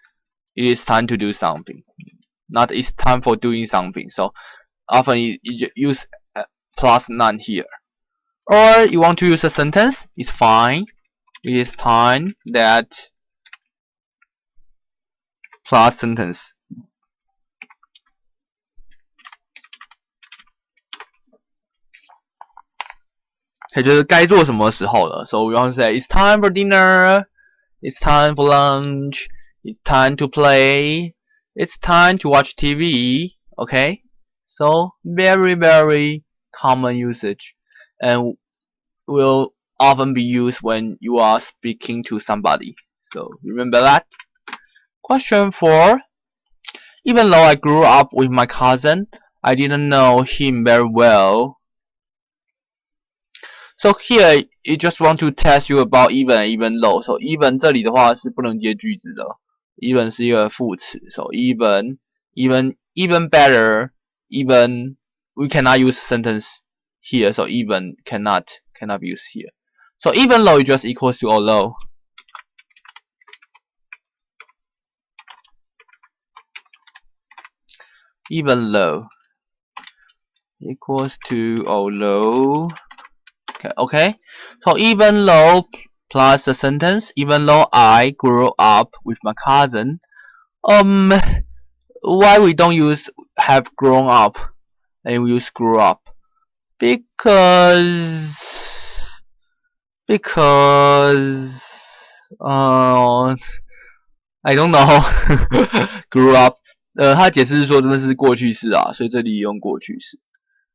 it is time to do something. Not it's time for doing something. So often you use plus none here. Or you want to use a sentence, it's fine. It is time that plus sentence. Okay, 就是该做什么时候了。So we want to say it's time for dinner, it's time for lunch, it's time to play, it's time to watch TV. Okay, so very very common usage, and will often be used when you are speaking to somebody. So remember that. Question 4. Even though I grew up with my cousin, I didn't know him very well. So here, it just want to test you about even and even though. So even 这里的话是不能接句子的 ，even 是一个副词。So even better, even we cannot use sentence here. So even cannot be used here. So even though it just equals to although. Even though equals to although. Okay. So even though plus the sentence, even though I grew up with my cousin, why we don't use have grown up and we use grew up? Because I don't know. Grew up. 他解释是说真的是过去式啊，所以这里用过去式。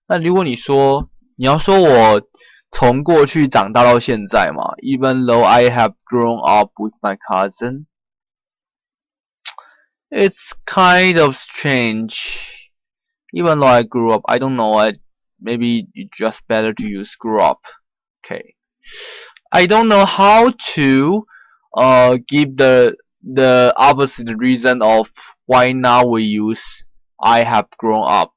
那如果你要说我从过去长大到现在嘛 ，even though I have grown up with my cousin, it's kind of strange. Even though I grew up, I don't know. Maybe it's just better to use grew up. Okay. I don't know how to give the opposite reason of why now we use I have grown up.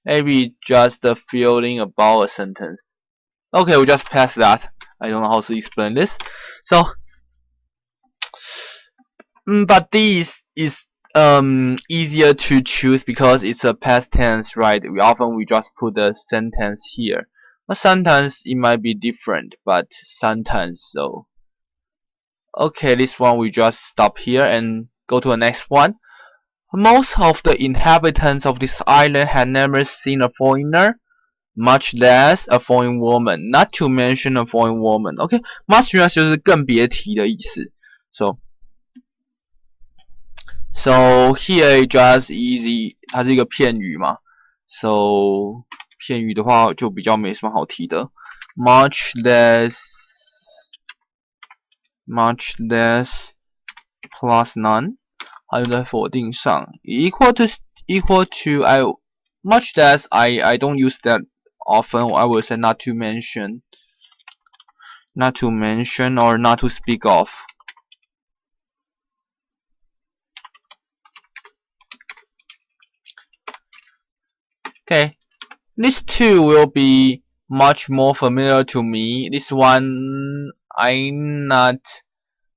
Maybe just the feeling about a sentence. Okay, we'll just pass that. I don't know how to explain this. So, but this is easier to choose because it's a past tense, right? We just put the sentence here. A sentence it might be different, but sometimes so. Okay, this one we just stop here and go to the next one. Most of the inhabitants of this island had never seen a foreigner, much less a foreign woman. Not to mention a foreign woman. Okay, much less 就是更别提的意思。So here just easy， 它是一个片语嘛。So 片语的话就比较没什么好提的。Much less plus none。还有在否定上 equal to I much less I don't use that often. I would say not to mention or not to speak of. Okay, these two will be much more familiar to me. This one I'm not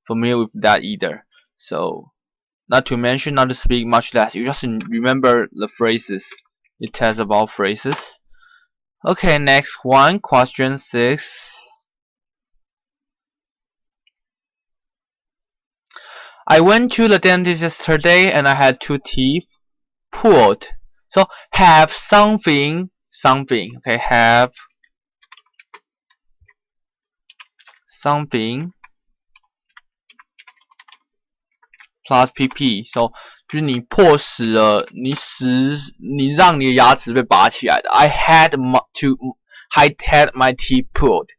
familiar with that either. So not to mention, not to speak, much less. You just remember the phrases. It tells about phrases. Okay, next one, question 6. I went to the dentist yesterday and I had 2 teeth pulled. So have something. Okay, have something plus pp， so 就是你迫使了你让你的牙齿被拔起来的。I had my teeth pulled.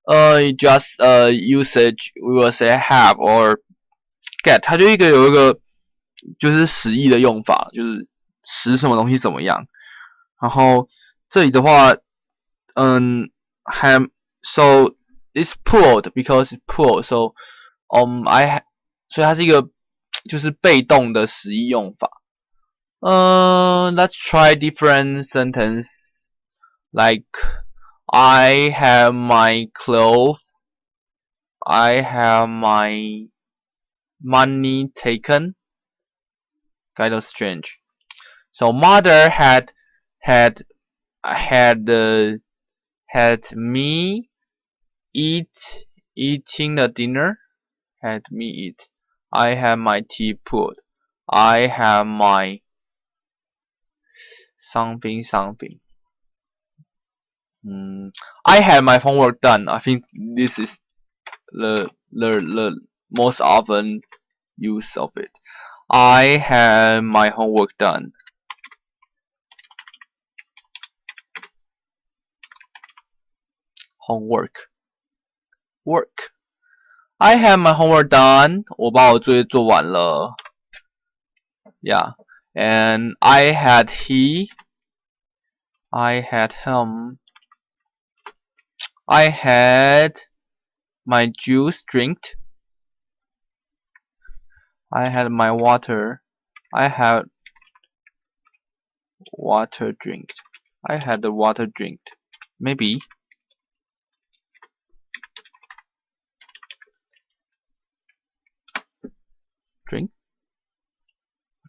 Just usage we will say have or get， 它就有一个就是使役的用法，就是使什么东西怎么样。然后这里的话have so it's pulled because it's pulled so所以它是一个就是被动的使役用法。Let's try different sentence like I have my clothes, I have my money taken. Kind of strange. So mother had me eating the dinner. Had me eat. I have my tea pulled. I have my something. I have my homework done. I think this is the most often use of it. I have my homework done. Work. I have my homework done. 我把我作业做完了。Yeah. And I had him. I had my juice drinked. I had my water. I had water drinked. I had the water drinked. Maybe.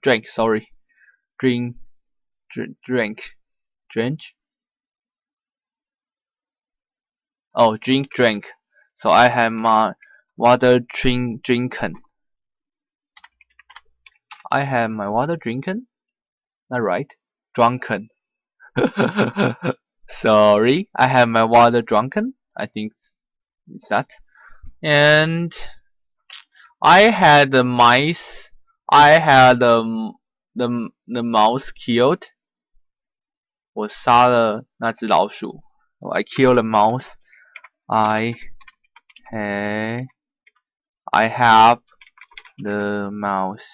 Drank, sorry. Drank. Oh, drank. So I had my water drinken. I had my water drinken. Not right. Drunken. Sorry, I had my water drunken. I think it's that. And I had the mice. I had the mouse killed. 我杀了那只老鼠。I killed the mouse. I have the mouse.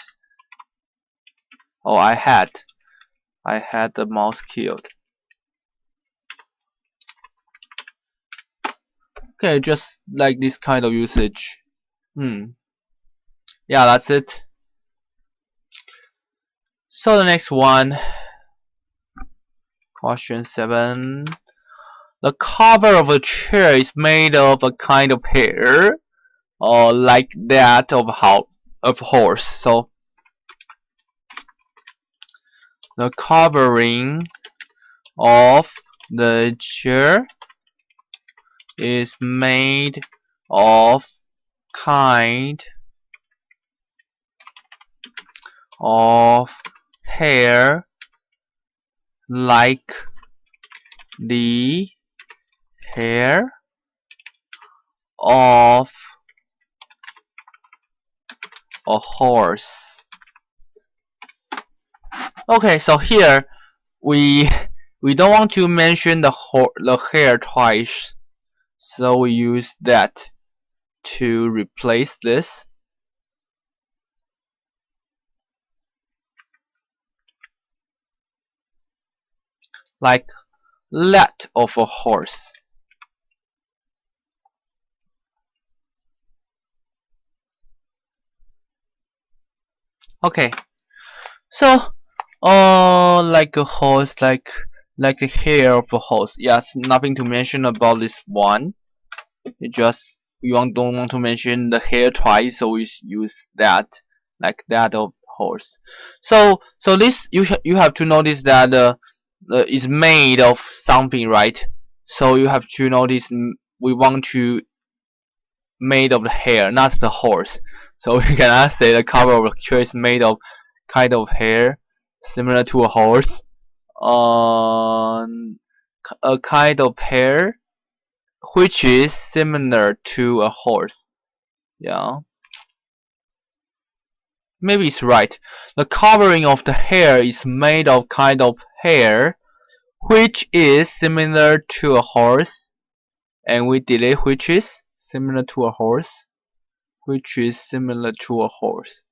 Oh, I had the mouse killed. Okay, just like this kind of usage. Yeah, that's it. So the next one, question 7. The cover of a chair is made of a kind of hair, like that of horse. So the covering of the chair is made of kind of hair like the hair of a horse. Okay, so here we don't want to mention the hair twice, so we use that to replace this. Like that of a horse. Okay, so like a horse, like the hair of a horse. Yes, nothing to mention about this one. It just don't want to mention the hair twice, so we use that, like that of horse. So this you have to notice that is made of something, right? So you have to notice we want to made of the hair, not the horse. So we cannot say the cover of a chair is made of kind of hair similar to a horse. A kind of hair which is similar to a horse. Yeah. Maybe it's right. The covering of the hair is made of kind of hair which is similar to a horse. And we delete which is similar to a horse. Which is similar to a horse.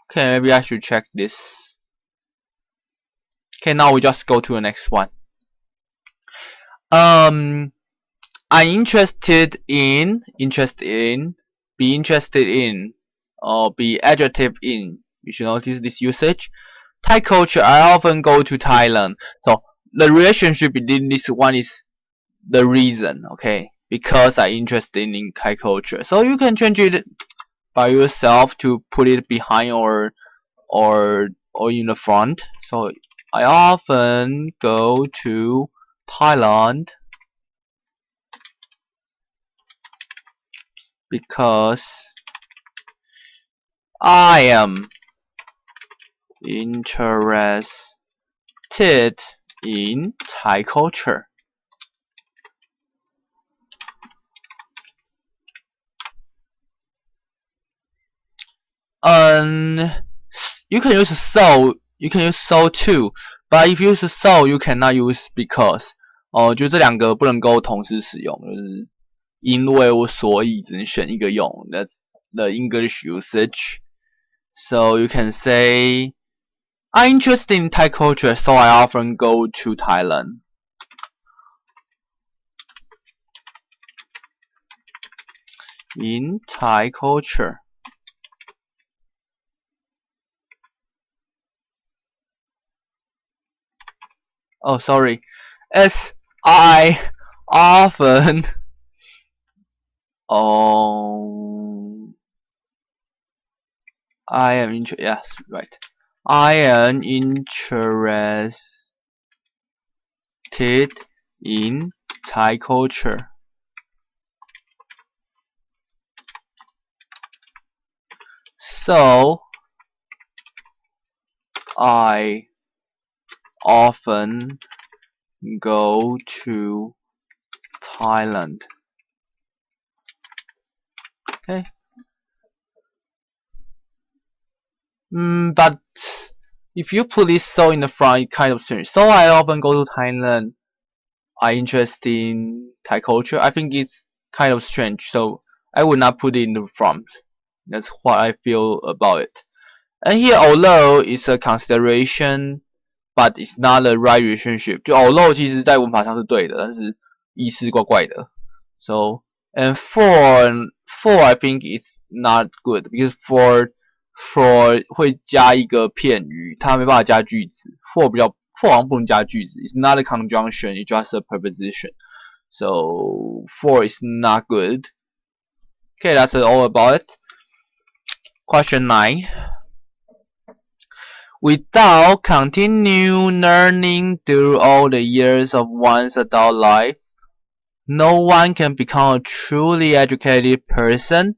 Okay, maybe I should check this. Okay, now we just go to the next one. I'm interested in, be interested in, or be adjective in. You should notice this usage. Thai culture, I often go to Thailand. So the relationship between this one is the reason, okay? Because I'm interested in Thai culture. So you can change it by yourself to put it behind or in the front. So I often go to Thailand because I am interested in Thai culture. You can use so, you can use so too, but if you use so, you cannot use because. 就这两个不能够同时使用，就是因为或所以只能选一个用。That's the English usage. So you can say, I'm interested in Thai culture, so I often go to Thailand. In Thai culture. Oh, sorry. As I often I am yes, right. I am interested in Thai culture. So I often go to Thailand. Okay. But if you put this so in the front, it kind of strange. So I often go to Thailand. I'm interested in Thai culture. I think it's kind of strange. So I would not put it in the front. That's what I feel about it. And here, although is a consideration, but it's not the right relationship. 就 although 其实在文法上是对的，但是意思怪怪的。So and for I think it's not good because for 会加一个片语，它没办法加句子。for 好像不能加句子。It's not a conjunction, it's just a preposition. So for is not good. Okay, that's all about it. Question 9. Without continued learning through all the years of one's adult life, no one can become a truly educated person,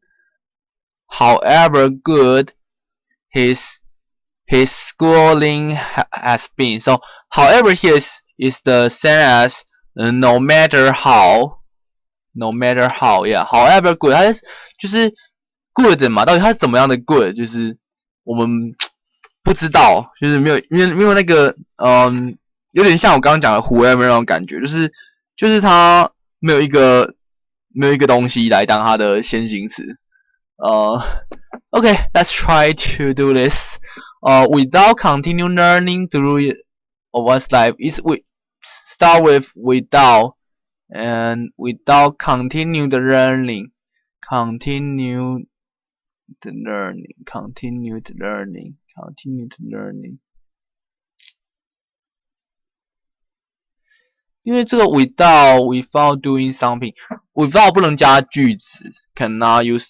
however good his schooling has been. So, however here is the same as no matter how, yeah, however good， 它就是 good 嘛，到底它是怎么样的 good， 就是我们不知道，就是没有那个有点像我刚刚讲的 whoever 那种感觉，就是它没有一个东西来当它的先行词。Okay, let's try to do this. Without continuing learning through one's life, we start with without and without continued learning, continued learning. 因为这个 without doing something, without 不能加句子 cannot use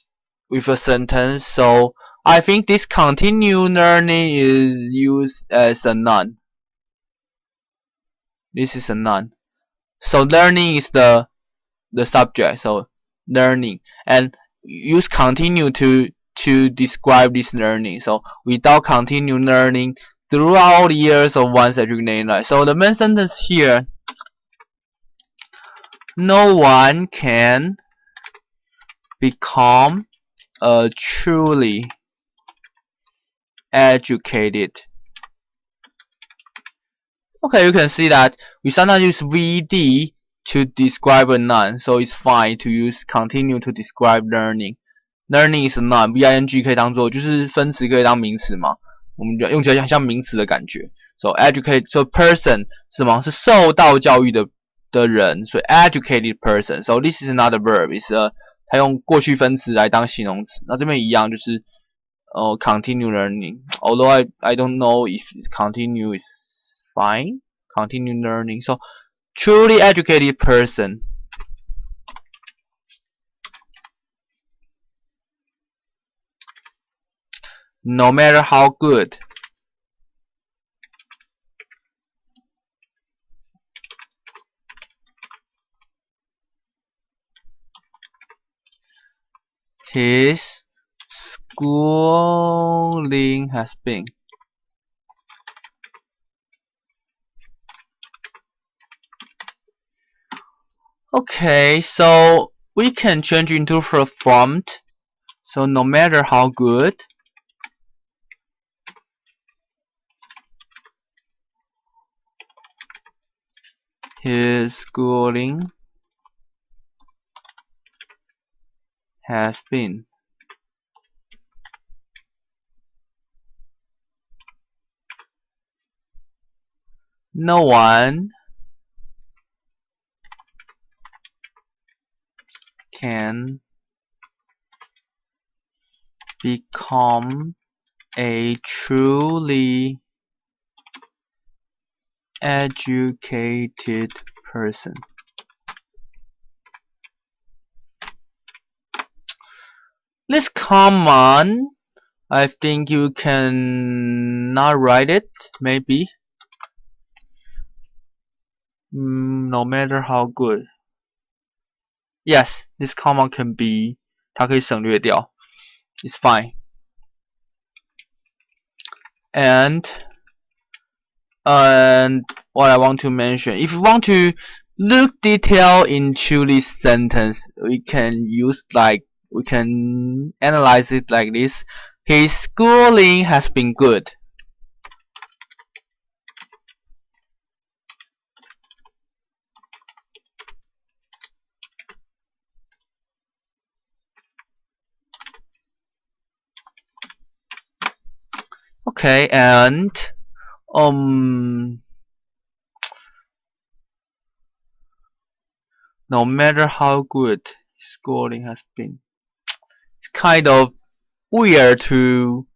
with a sentence, so I think this continued learning is used as a noun. This is a noun. So learning is the subject, so learning, and use continue to describe this learning. So without continued learning, throughout the years of one's educating life. So the main sentence here, no one can become a truly educated. Okay, you can see that we sometimes use VD to describe a noun, so it's fine to use continue to describe learning. Learning is a noun, VING 可以当做就是分词可以当名词嘛，我们就用起来很像名词的感觉。So educate, so person 是什么？是受到教育的人，所以 educated person. So this is another verb, is 它用过去分词来当形容词。那这边一样就是continue learning. Although I don't know if continue is fine. Continue learning. So truly educated person. No matter how good. His schooling has been. Okay, so we can change into performed. So no matter how good, his schooling has been. No one can become a truly educated person. This common, I think you can not write it, maybe. No matter how good. Yes, this common can be, 它可以省略掉. It's fine. And what I want to mention, if you want to look detail into this sentence, we can analyze it like this. His schooling has been good. Okay, and no matter how good schooling has been, it's kind of weird to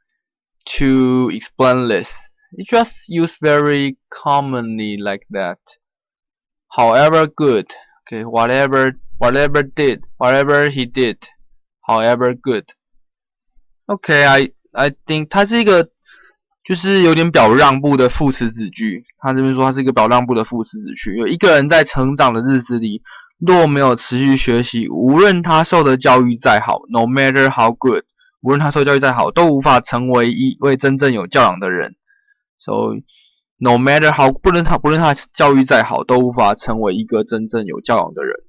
explain this. It just used very commonly like that. However good, okay, whatever he did, however good. Okay, I think 它是一个就是有点表让步的副词子句。他这边说它是一个表让步的副词子句。有一个人在成长的日子里，若没有持续学习，无论他受的教育再好 ，no matter how good， 无论他受教育再好，都无法成为一位真正有教养的人。So no matter how， 不论他教育再好，都无法成为一个真正有教养的人。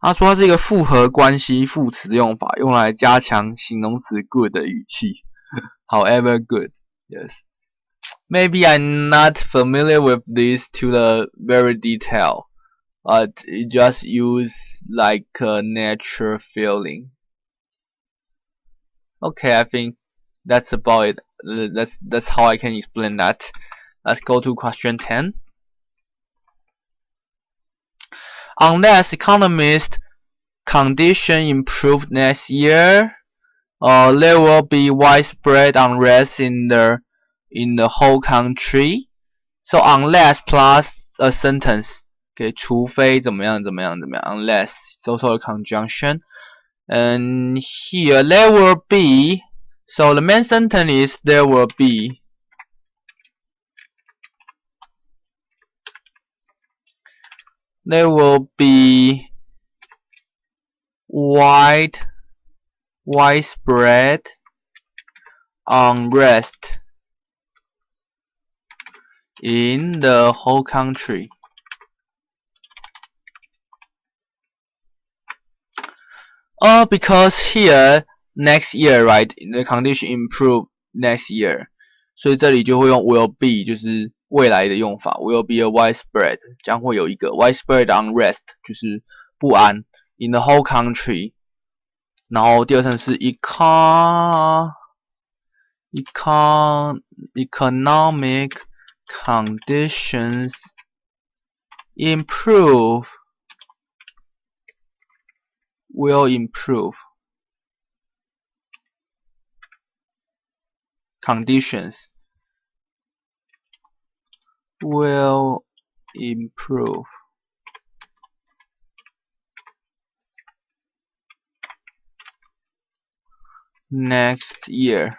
他说它是一个复合关系副词的用法，用来加强形容词 good 的语气。However good, yes. Maybe I'm not familiar with this to the very detail, but it just use like a natural feeling. Okay, I think that's about it. That's how I can explain that. Let's go to question 10. Unless economist condition improve next year, there will be widespread unrest in the whole country. So unless plus a sentence, okay, 除非怎么样怎么样怎么样 unless it's also a conjunction. And here there will be, so the main sentence is there will be. There will be widespread unrest in the whole country. Because here next year, right? The condition improve next year. 所以这里就会用 will be， 就是未来的用法 ，will be a widespread， 将会有一个 widespread unrest， 就是不安 in the whole country。然后第二层是 economic conditions improve will improve conditions will improve next year.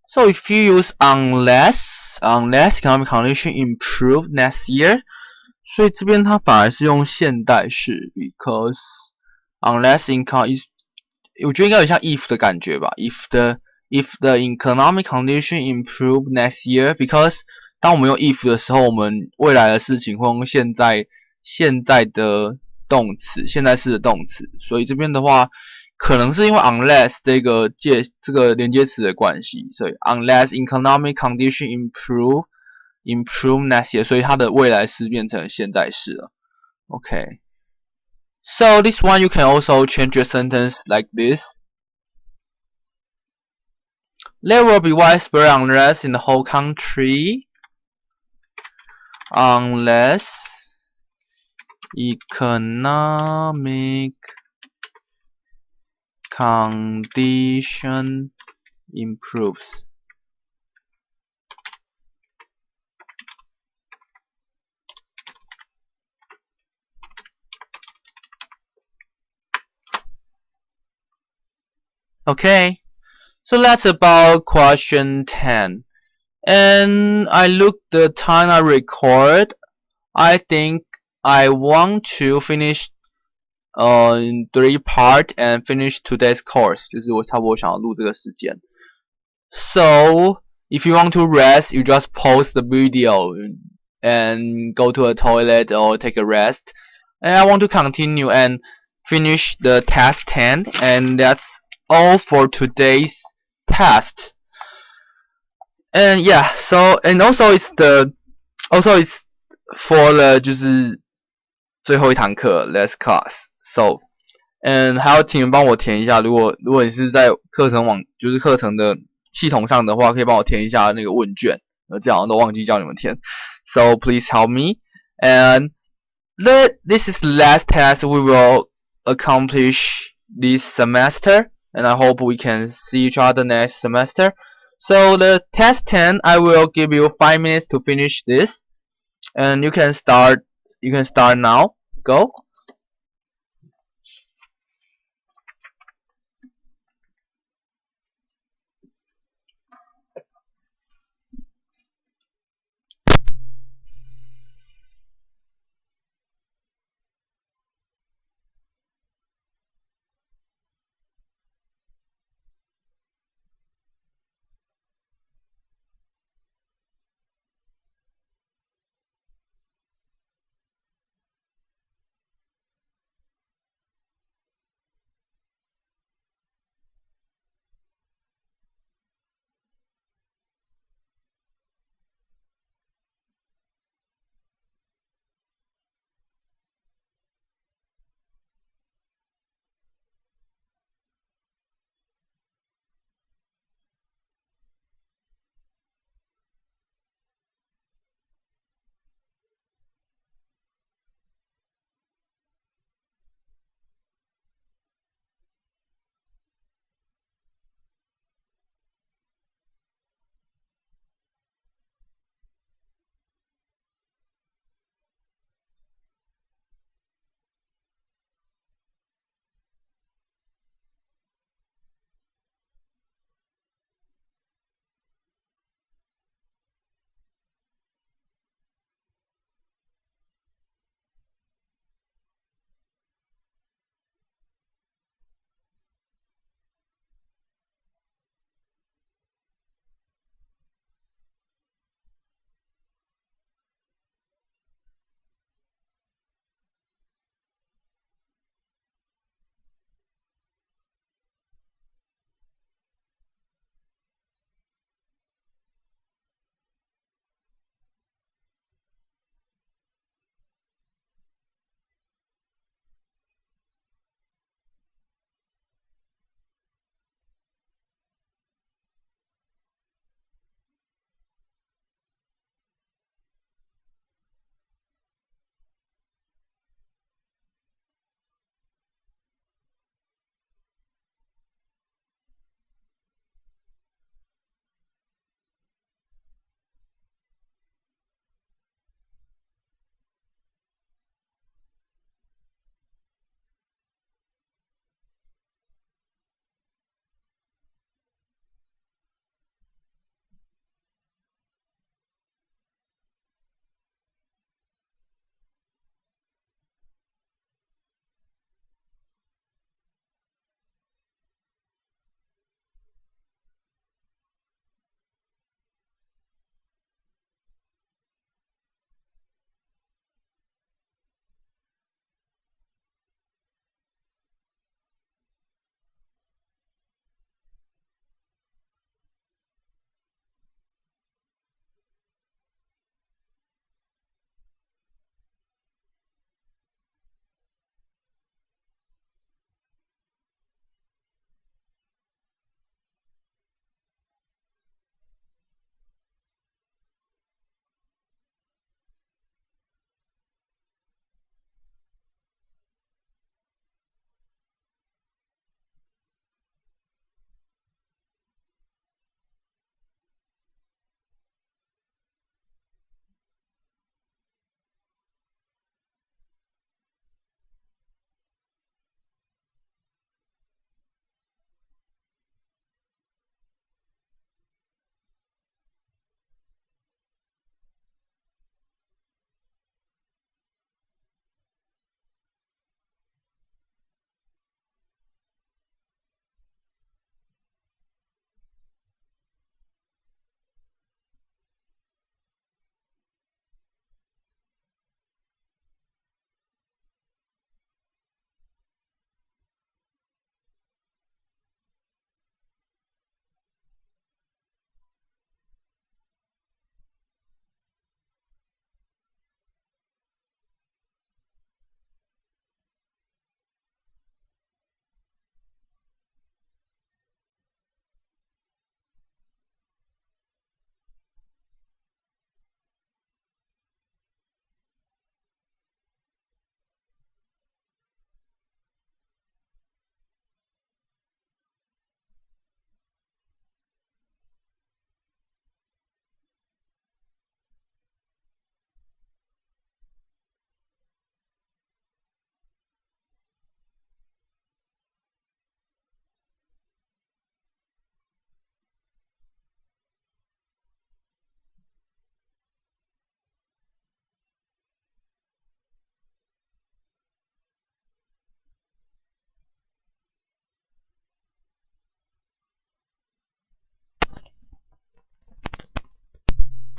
So if you use unless economic condition improve next year， 所以这边它反而是用现代式 ，because unless income is， 我觉得应该有像 if 的感觉吧 ，if the economic condition improve next year， because 当我们用 if 的时候，我们未来的事情会用现在的动词，现在式的动词，所以这边的话。可能是因为 unless 这个连接词的关系，所以 unless economic condition improve next year， 所以它的未来式变成现在式了。Okay. So this one you can also change your sentence like this. There will be widespread unrest in the whole country unless economic condition improves. Okay, so that's about question 10. And I look the time I record. I think I want to finish in 3 part and finish today's course. 就是我差不多想要录这个时间。So if you want to rest, you just pause the video and go to a toilet or take a rest. And I want to continue and finish the task 10, and that's all for today's test. And yeah, so and also it's for the 就是最后一堂课 last class. So and 还要请你们帮我填一下，如果你是在课程就是课程的系统上的话，可以帮我填一下那个问卷，这样都忘记叫你们填。So please help me. And this is the last test we will accomplish this semester, and I hope we can see each other next semester. So the test 10, I will give you 5 minutes to finish this, and you can start now. Go.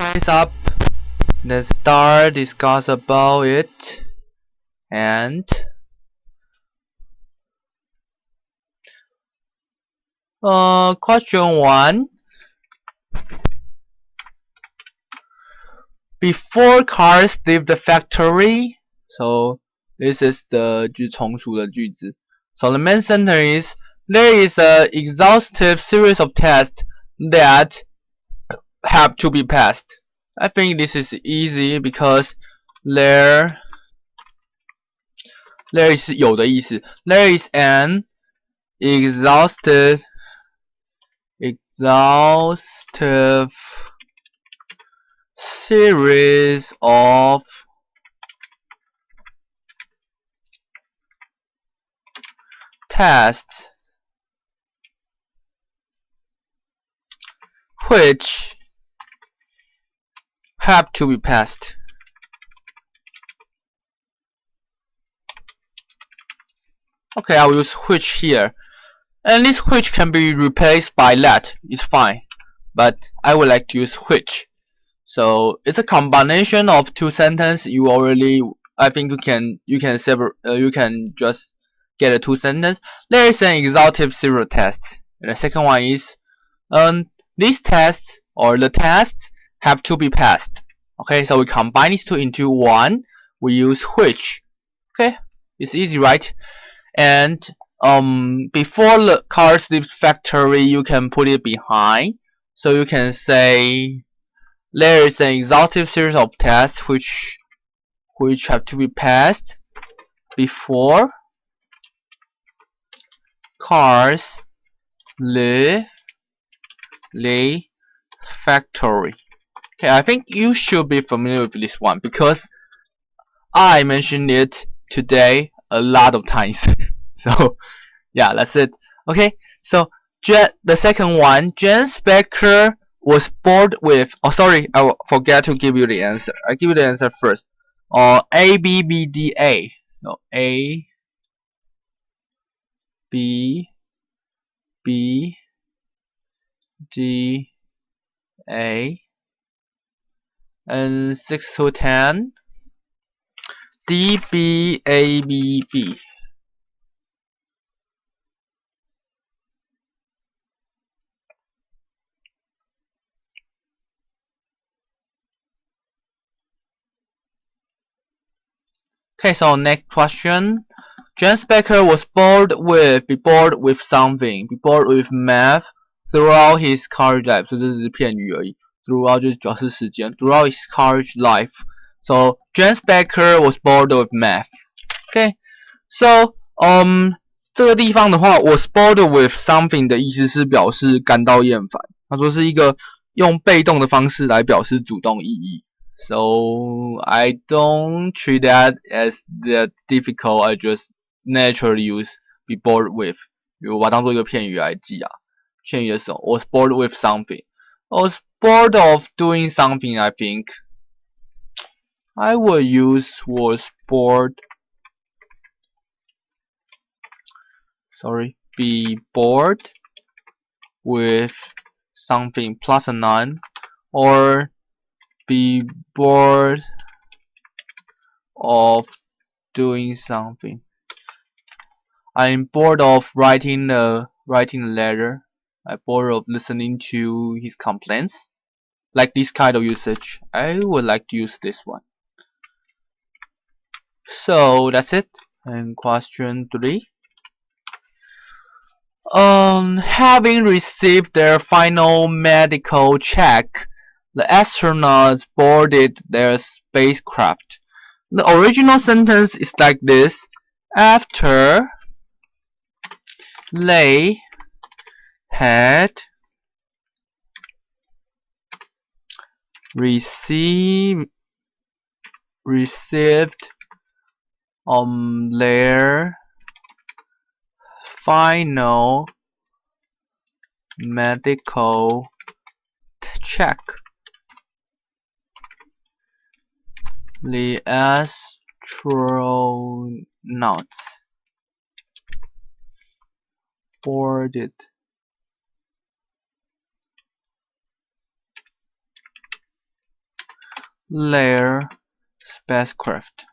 Eyes up. Let's start discuss about it. And question 1. Before cars leave the factory, so this is the 句从属的句子. So the main sentence is there is an exhaustive series of tests that have to be passed. I think this is easy because there is 有的意思. There is an exhaustive series of tests which have to be passed. Okay, I will use which here. And this which can be replaced by that. It's fine. But I would like to use which. So it's a combination of two sentences. You already, I think you can just get a two sentence. There is an exhaustive serial test. And the second one is these tests or the tests have to be passed. Okay, so we combine these two into one. We use which. Okay, it's easy, right? And before the cars leave factory, you can put it behind. So you can say there is an exhaustive series of tests which have to be passed before cars leave the factory. Okay, I think you should be familiar with this one because I mentioned it today a lot of times. So yeah, that's it. Okay, so the second one, James Becker was bored with. Oh, sorry, I forget to give you the answer. I give you the answer first. A B B D A. No, A B B D A. And 6 to 10. D B A B B. Okay, so next question. James Becker was bored with something, be bored with math throughout his college life. 所以这只是片语而已。Throughout 就是表示时间。Throughout his college life. So James Becker was bored with math. Okay, so 这个地方的话 was bored with something 的意思是表示感到厌烦。他说是一个用被动的方式来表示主动意义。So I don't treat that as that difficult. I just naturally use be bored with. 我把它当做一个片语来记啊。片语的时候 was bored with something. I was bored of doing something. I think I will use was bored. Sorry, be bored with something plus a noun, or be bored of doing something. I'm bored of writing a letter. I'm bored of listening to his complaints. Like this kind of usage, I would like to use this one. So that's it. And question 3. Having received their final medical check, the astronauts boarded their spacecraft. The original sentence is like this: after they had received their final medical check, the astronauts boarded their spacecraft.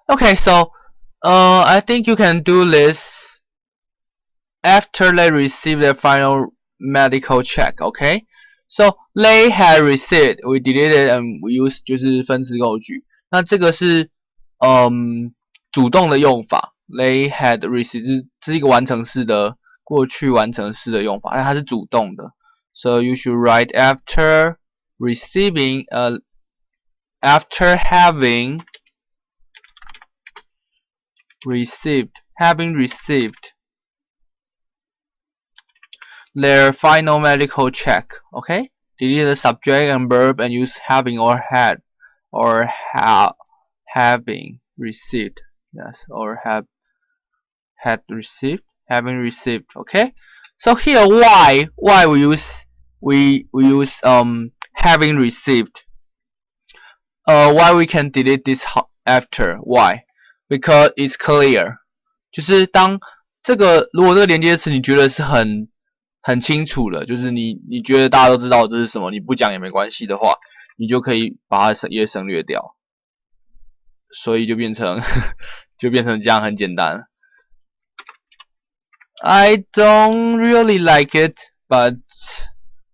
Okay, so I think you can do this after they receive their final medical check. Okay, so they had received, we deleted and we use 就是分词构句。那这个是主动的用法 ，they had received 这是一个完成式的过去完成式的用法，但它是主动的。So you should write after receiving after having received their final medical check. Okay, delete the subject and verb and use having or had or having received. Yes, or had received, having received. Okay, so here why we use having received. Why we can delete this after? Why? Because it's clear. 就是当这个如果这个连接词你觉得是很清楚了，就是你觉得大家都知道这是什么，你不讲也没关系的话，你就可以把它也省略掉。所以就变成这样很简单。I don't really like it, but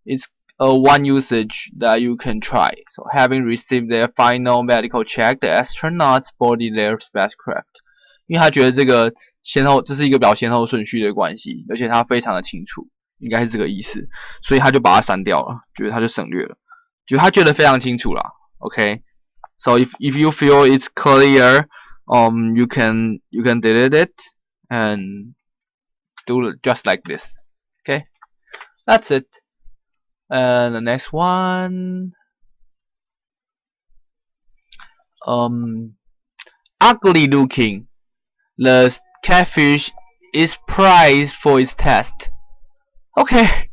it's one usage that you can try. So having received their final medical check, the astronauts boarded their spacecraft. 因为他觉得这个这是一个表先后顺序的关系，而且他非常的清楚，应该是这个意思，所以他就把它删掉了，他就省略了，就他觉得非常清楚啦。OK, so if you feel it's clear, you can delete it and do just like this. Okay, that's it. And the next one, ugly looking. The catfish is prized for its taste. Okay,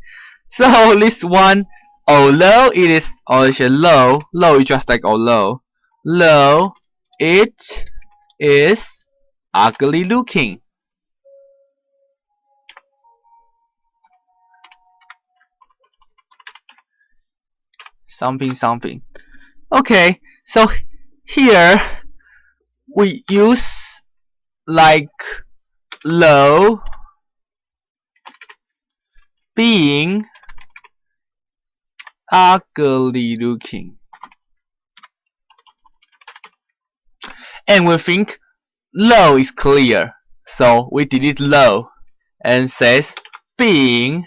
so this one, although it is low is just like although it is ugly looking. Something. Okay, so here we use like low being ugly looking, and we think low is clear, so we delete low and says being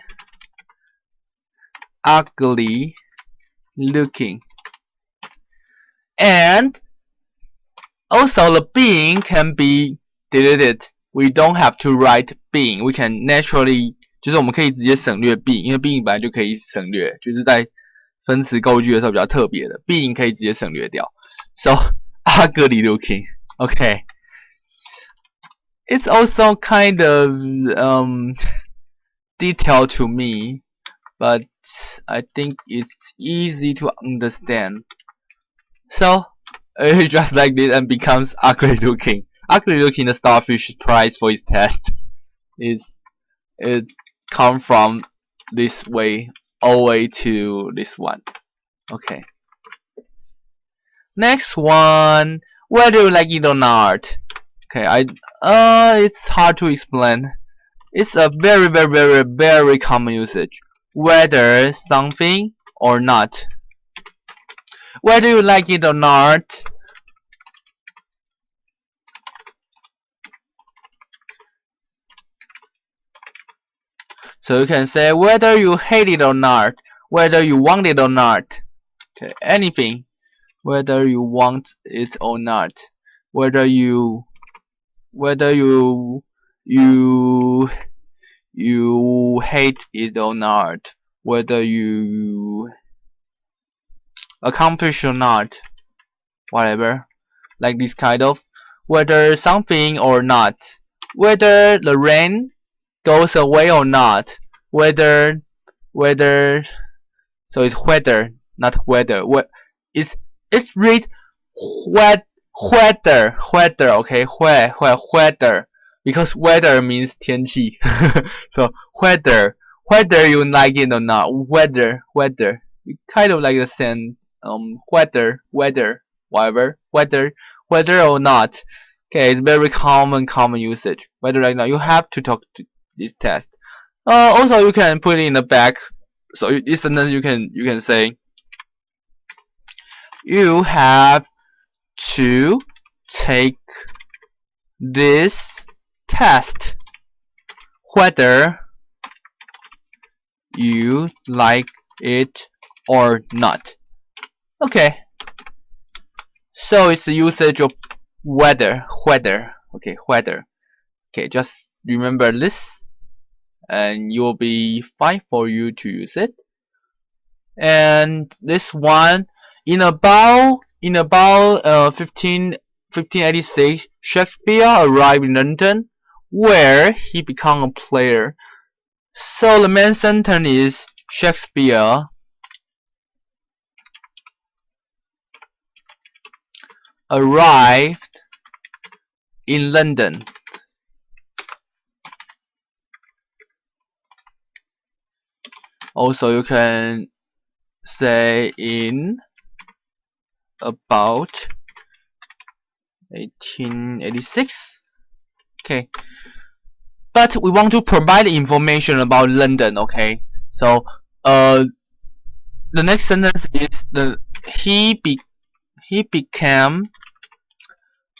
ugly looking. And also the being can be deleted. We don't have to write being. We can naturally 就是我们可以直接省略 being， 因为 being 本来就可以省略，就是在分词构句的时候比较特别的 being 可以直接省略掉。So ugly looking. Okay. It's also kind of detailed to me, but I think it's easy to understand. So just like this and becomes ugly looking. Ugly looking, the starfish prize for its test it come from this way all the way to this one. Okay. Next one, whether you like it or not. Okay, it's hard to explain. It's a very common usage. Whether something or not. Whether you like it or not. So you can say whether you hate it or not, whether you want it or not. Okay, anything. Whether you want it or not. Whether you hate it or not. Whether you accomplish or not. Whatever. Like this kind of. Whether something or not. Whether the rain goes away or not. Whether so it's whether, not whether. It's read whether, okay, whether. because weather means 天气。So whether you like it or not, weather, you kind of like the same weather, whatever, whether or not. Okay, it's very common usage. Whether or not you have to talk to this test. Also you can put it in the back. So this sentence you can say, you have to take this test whether you like it or not. Okay, so it's the usage of whether. Okay, whether. Okay, just remember this and you'll be fine for you to use it. And this one, in about 1586, Shakespeare arrived in London, where he became a player. So the main sentence is Shakespeare arrived in London. Also, you can say in about 1886. Okay, but we want to provide information about London. Okay, so the next sentence is he became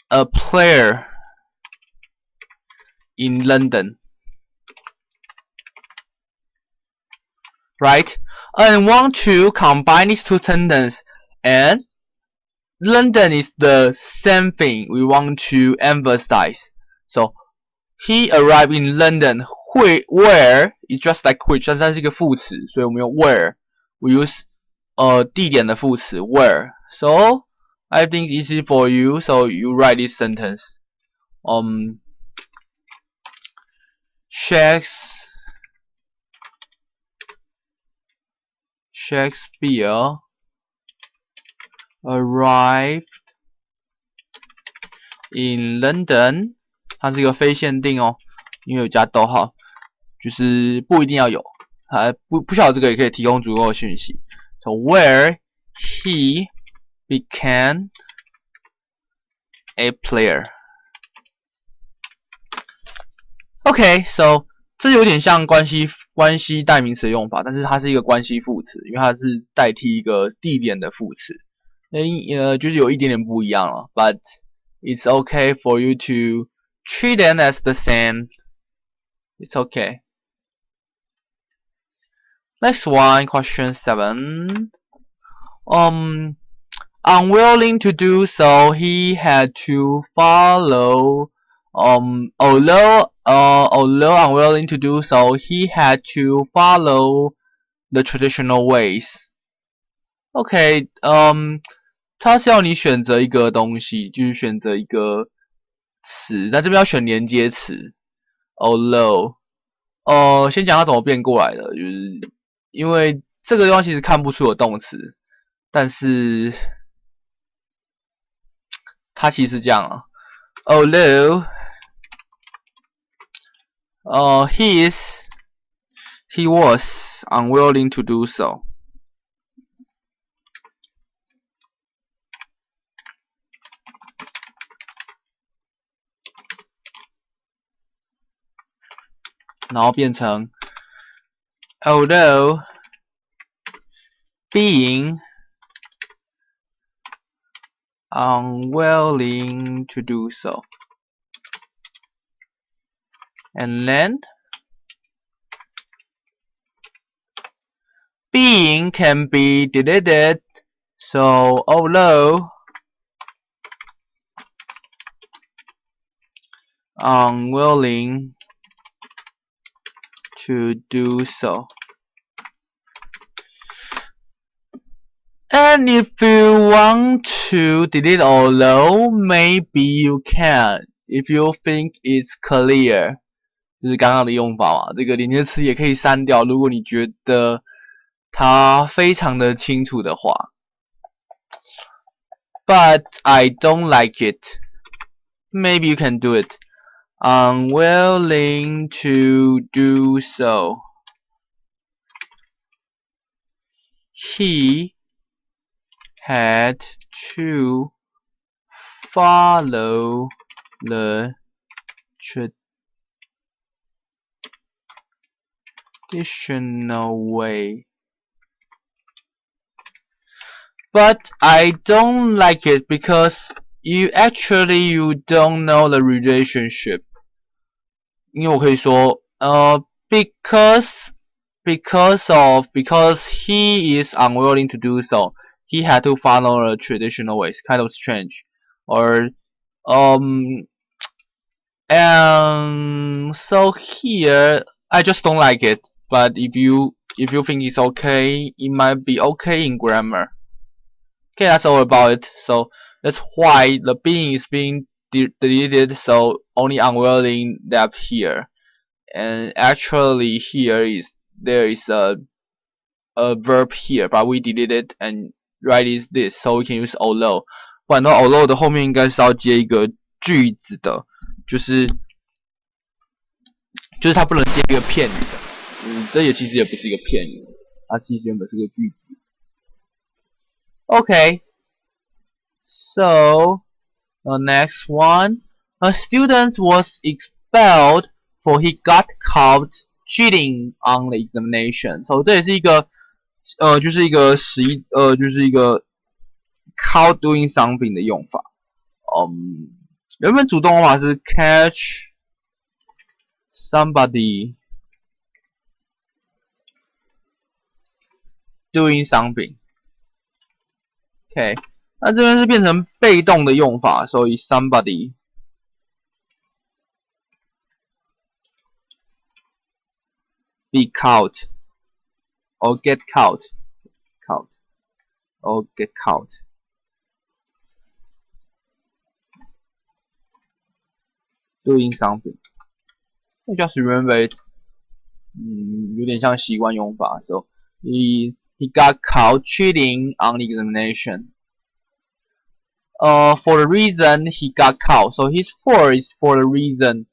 a player in London, right? And want to combine these two sentences, and London is the same thing we want to emphasize. So he arrived in London, where is just like which， 它是一个副词，所以我们用 where， we use 地点的副词 where. So I think it's easy for you. So you write this sentence. Shakespeare arrived in London. 它是一个非限定哦，因为有加逗号，就是不一定要有。不晓得这个也可以提供足够的讯息。So where he became a player. Okay, so 这有点像关系代名词的用法，但是它是一个关系副词，因为它是代替一个地点的副词，就是有一点点不一样了。But it's okay for you to treat them as the same. It's okay. Next one, question 7. Unwilling to do so, he had to follow. Although unwilling to do so, he had to follow the traditional ways. Okay, 它是要你选择一个东西，就是选择一个词，那这边要选连接词。Although，先讲它怎么变过来的，就是因为这个地方其实看不出有动词，但是它其实是这样啊。Although he was unwilling to do so. Now 变成 although being unwilling to do so. And then being can be deleted, so although unwilling to do so. And if you want to delete although, maybe you can, if you think it's clear. 就是刚刚的用法嘛，这个连接词也可以删掉，如果你觉得它非常的清楚的话。But I don't like it. Maybe you can do it. unwilling to do so. He had to follow the traditional way. But I don't like it because you don't know the relationship. 因为我可以说because he is unwilling to do so, he had to follow the traditional ways. Kind of strange, or and so here I just don't like it. But if you think it's okay, it might be okay in grammar. Okay, that's all about it. So that's why the being is being deleted. So only unwilling left here. And actually here there is a verb here, but we deleted it and write is this, so we can use although. 不然的话 although 的后面应该是要接一个句子的，就是它不能接一个片语的。这其实也不是一个片语，它其实原本是个句子。Okay, so the next one, a student was expelled for he got caught cheating on the examination. So 这也是一个就是一个就是一个 caught doing something 的用法。原本主动用法是 catch somebody doing something. OK, 那这边是变成被动的用法，所以 somebody be caught or get caught or get caught. Doing something. Just remember it. 有点像习惯用法。So he got caught cheating on the examination. For the reason he got caught. So his for is for the reason.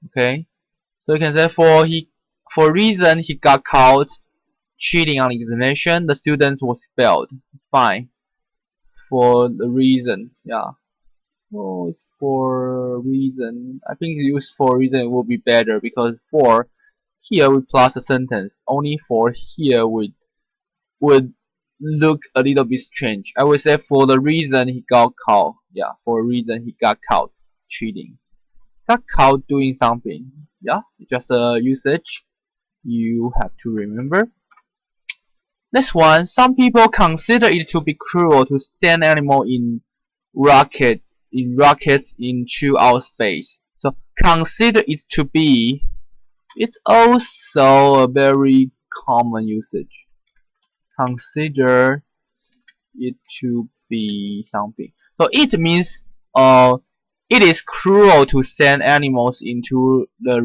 Okay. So you can say for reason he got caught cheating on the examination, the student was expelled. Fine. For the reason, yeah. Oh, for reason. I think use for reason will be better because for here we plus a sentence. Only for here would look a little bit strange. I would say for the reason he got caught. Yeah, for a reason he got caught cheating. Got caught doing something. Yeah, just a usage you have to remember. Next one, some people consider it to be cruel to send animals in rockets into outer space. So consider it to be, it's also a very common usage. Consider it to be something. So it means it is cruel to send animals into the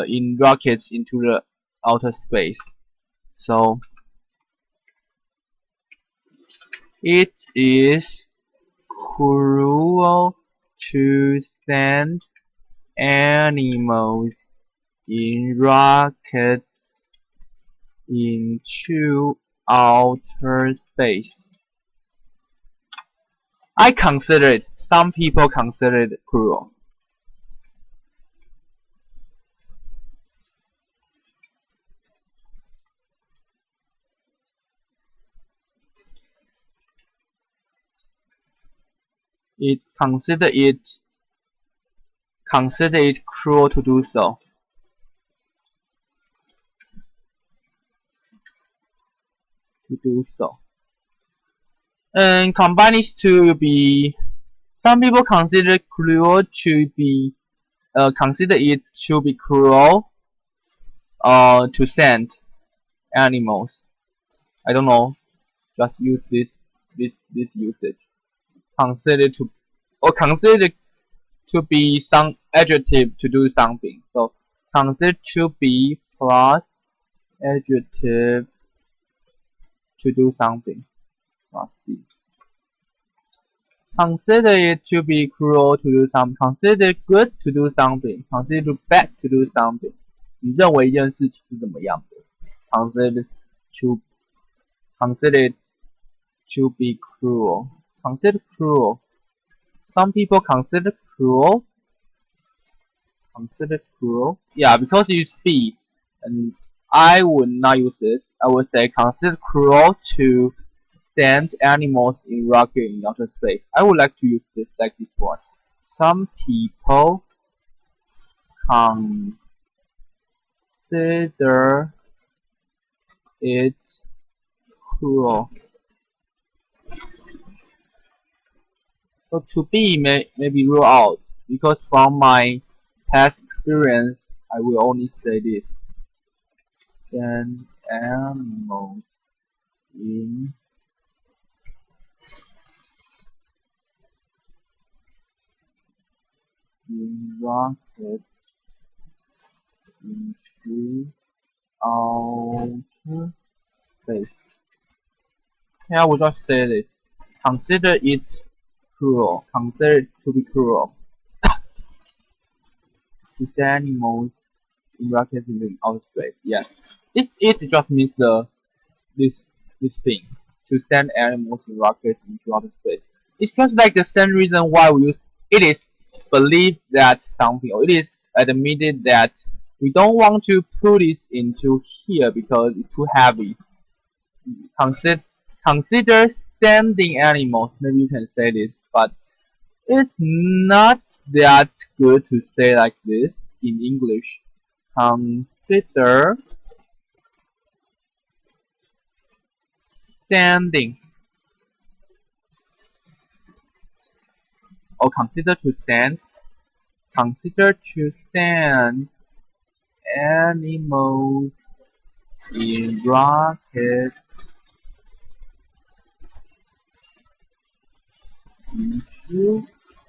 in rockets into the outer space. So it is cruel to send animals in rockets into outer space. I consider it. Some people consider it cruel. Consider it cruel to do so. And combine these two will be, some people consider cruel to be consider it to be cruel to send animals. I don't know. Just use this usage. Consider to be some adjective to do something. So consider to be plus adjective to do something. Plus B. Consider it to be cruel to do something. Consider it good to do something. Consider it bad to do something. 你认为一件事情是怎么样的 ？Consider to consider it to be cruel. Consider cruel. Some people consider cruel. Consider cruel. Yeah, because you be, and I would not use it. I would say consider cruel to send animals in rocket in outer space. I would like to use this like this one. Some people consider it cruel. So to be maybe rule out because from my past experience, I will only say this. Send animals in rocket into outer space. Yeah, I would just say this. Consider it cruel. Consider it to be cruel. To send animals in rockets in outer space. Yeah. It just means this thing. To send animals in rockets into outer space. It's just like the same reason why we use it is believed that something or it is admitted that we don't want to put this into here because it's too heavy. Consider sending animals. Maybe you can say this, but it's not that good to say like this in English. Consider sending or consider to send. Consider to send animals in rockets into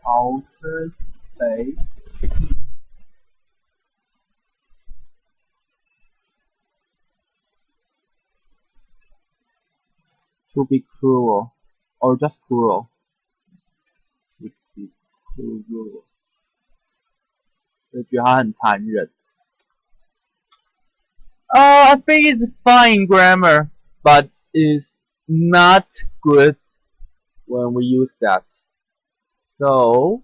outer space to be cruel or just cruel. To be cruel. 就觉得它很残忍。I think it's fine grammar, but it's not good when we use that. So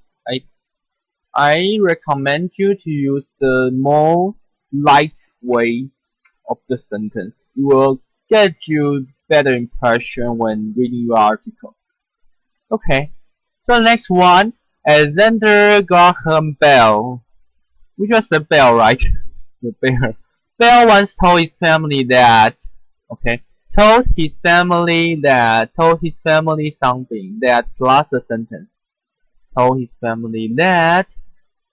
I recommend you to use the more light way of the sentence. It will get you better impression when reading your article. Okay, so the next one, Alexander Graham Bell. Which was the bell, right? The bear. Bell once told his family that, okay, told his family something that plus a sentence. Told his family that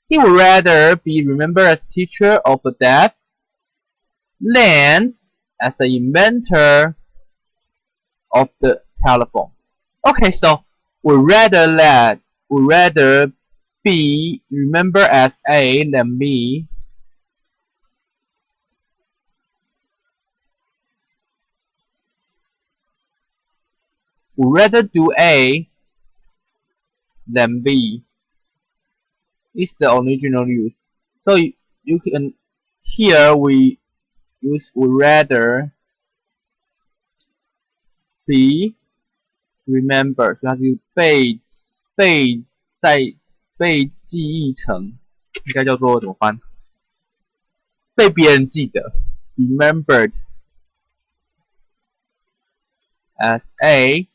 he would rather be remembered as teacher of the deaf than as the inventor of the telephone. Okay, so would rather be remembered as A than B. Would rather do A than B is the original use. So you can here we use would rather be remembered， 所以它是被记忆成，应该叫做怎么翻？被别人记得 ，remembered as A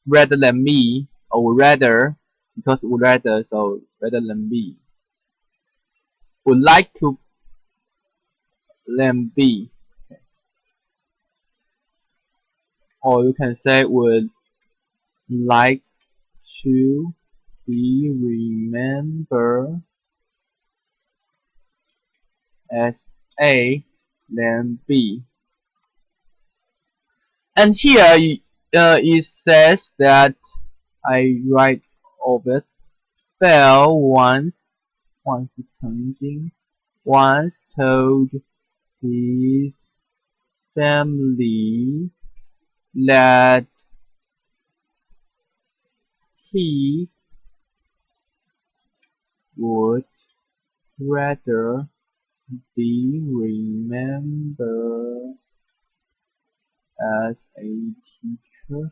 rather than me or rather because would rather so rather than B would like to than B or you can say would like to be remembered as A than B. And here it says that I write of it. Bell once told his family that he would rather be remembered as a teacher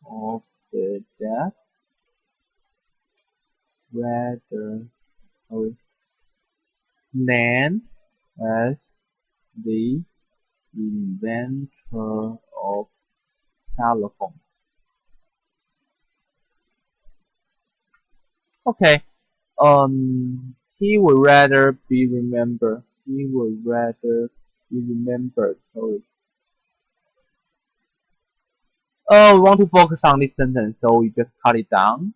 of the deaf than as the inventor of telephone. Okay. He would rather be remembered. He would rather be remembered. Sorry. We want to focus on this sentence, so we just cut it down.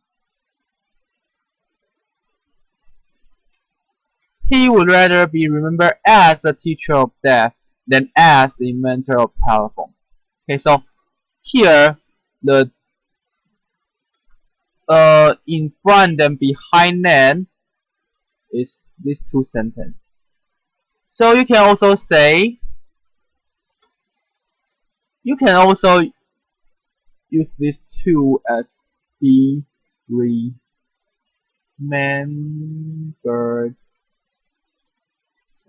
He would rather be remembered as the teacher of deaf than as the inventor of telephone. Okay, so here the in front and behind then is these two sentences. So you can also say, you can also use these two as be remembered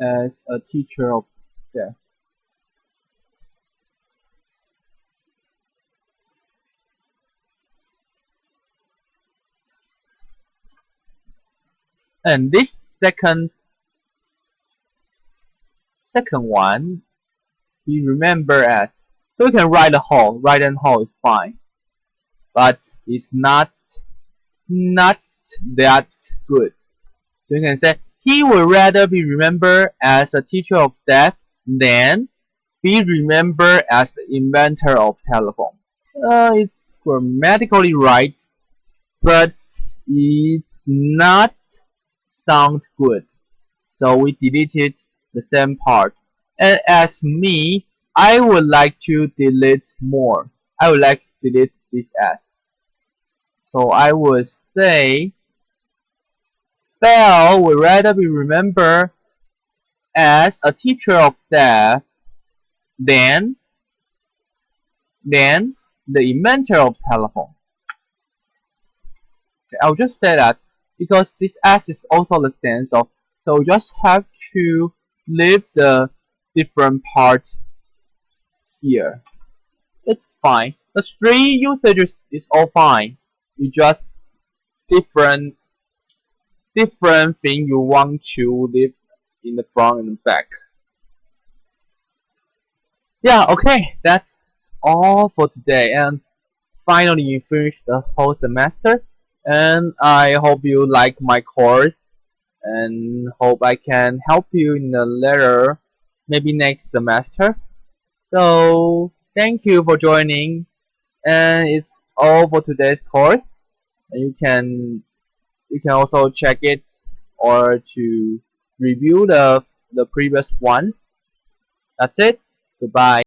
as a teacher of deaf. And this second one, we remember as, so we can write the whole. Write and whole is fine, but it's not that good. So you can say he would rather be remembered as a teacher of deaf than be remembered as the inventor of telephone. It's grammatically right, but it's not sound good. So we deleted the same part. And as me, I would like to delete more. I would like to delete this as. So I would say Bell would rather be remembered as a teacher of deaf than the inventor of telephone. Okay, I'll just say that because this S is also the sense of, so we just have to leave the different part here. It's fine. The three usages is all fine. You just different thing you want to leave in the front and the back. Yeah, okay, that's all for today. And finally, you finished the whole semester. And I hope you like my course and hope I can help you in the later, maybe next semester. So thank you for joining, and it's all for today's course. And you can also check it or to review the previous ones. That's it. Goodbye.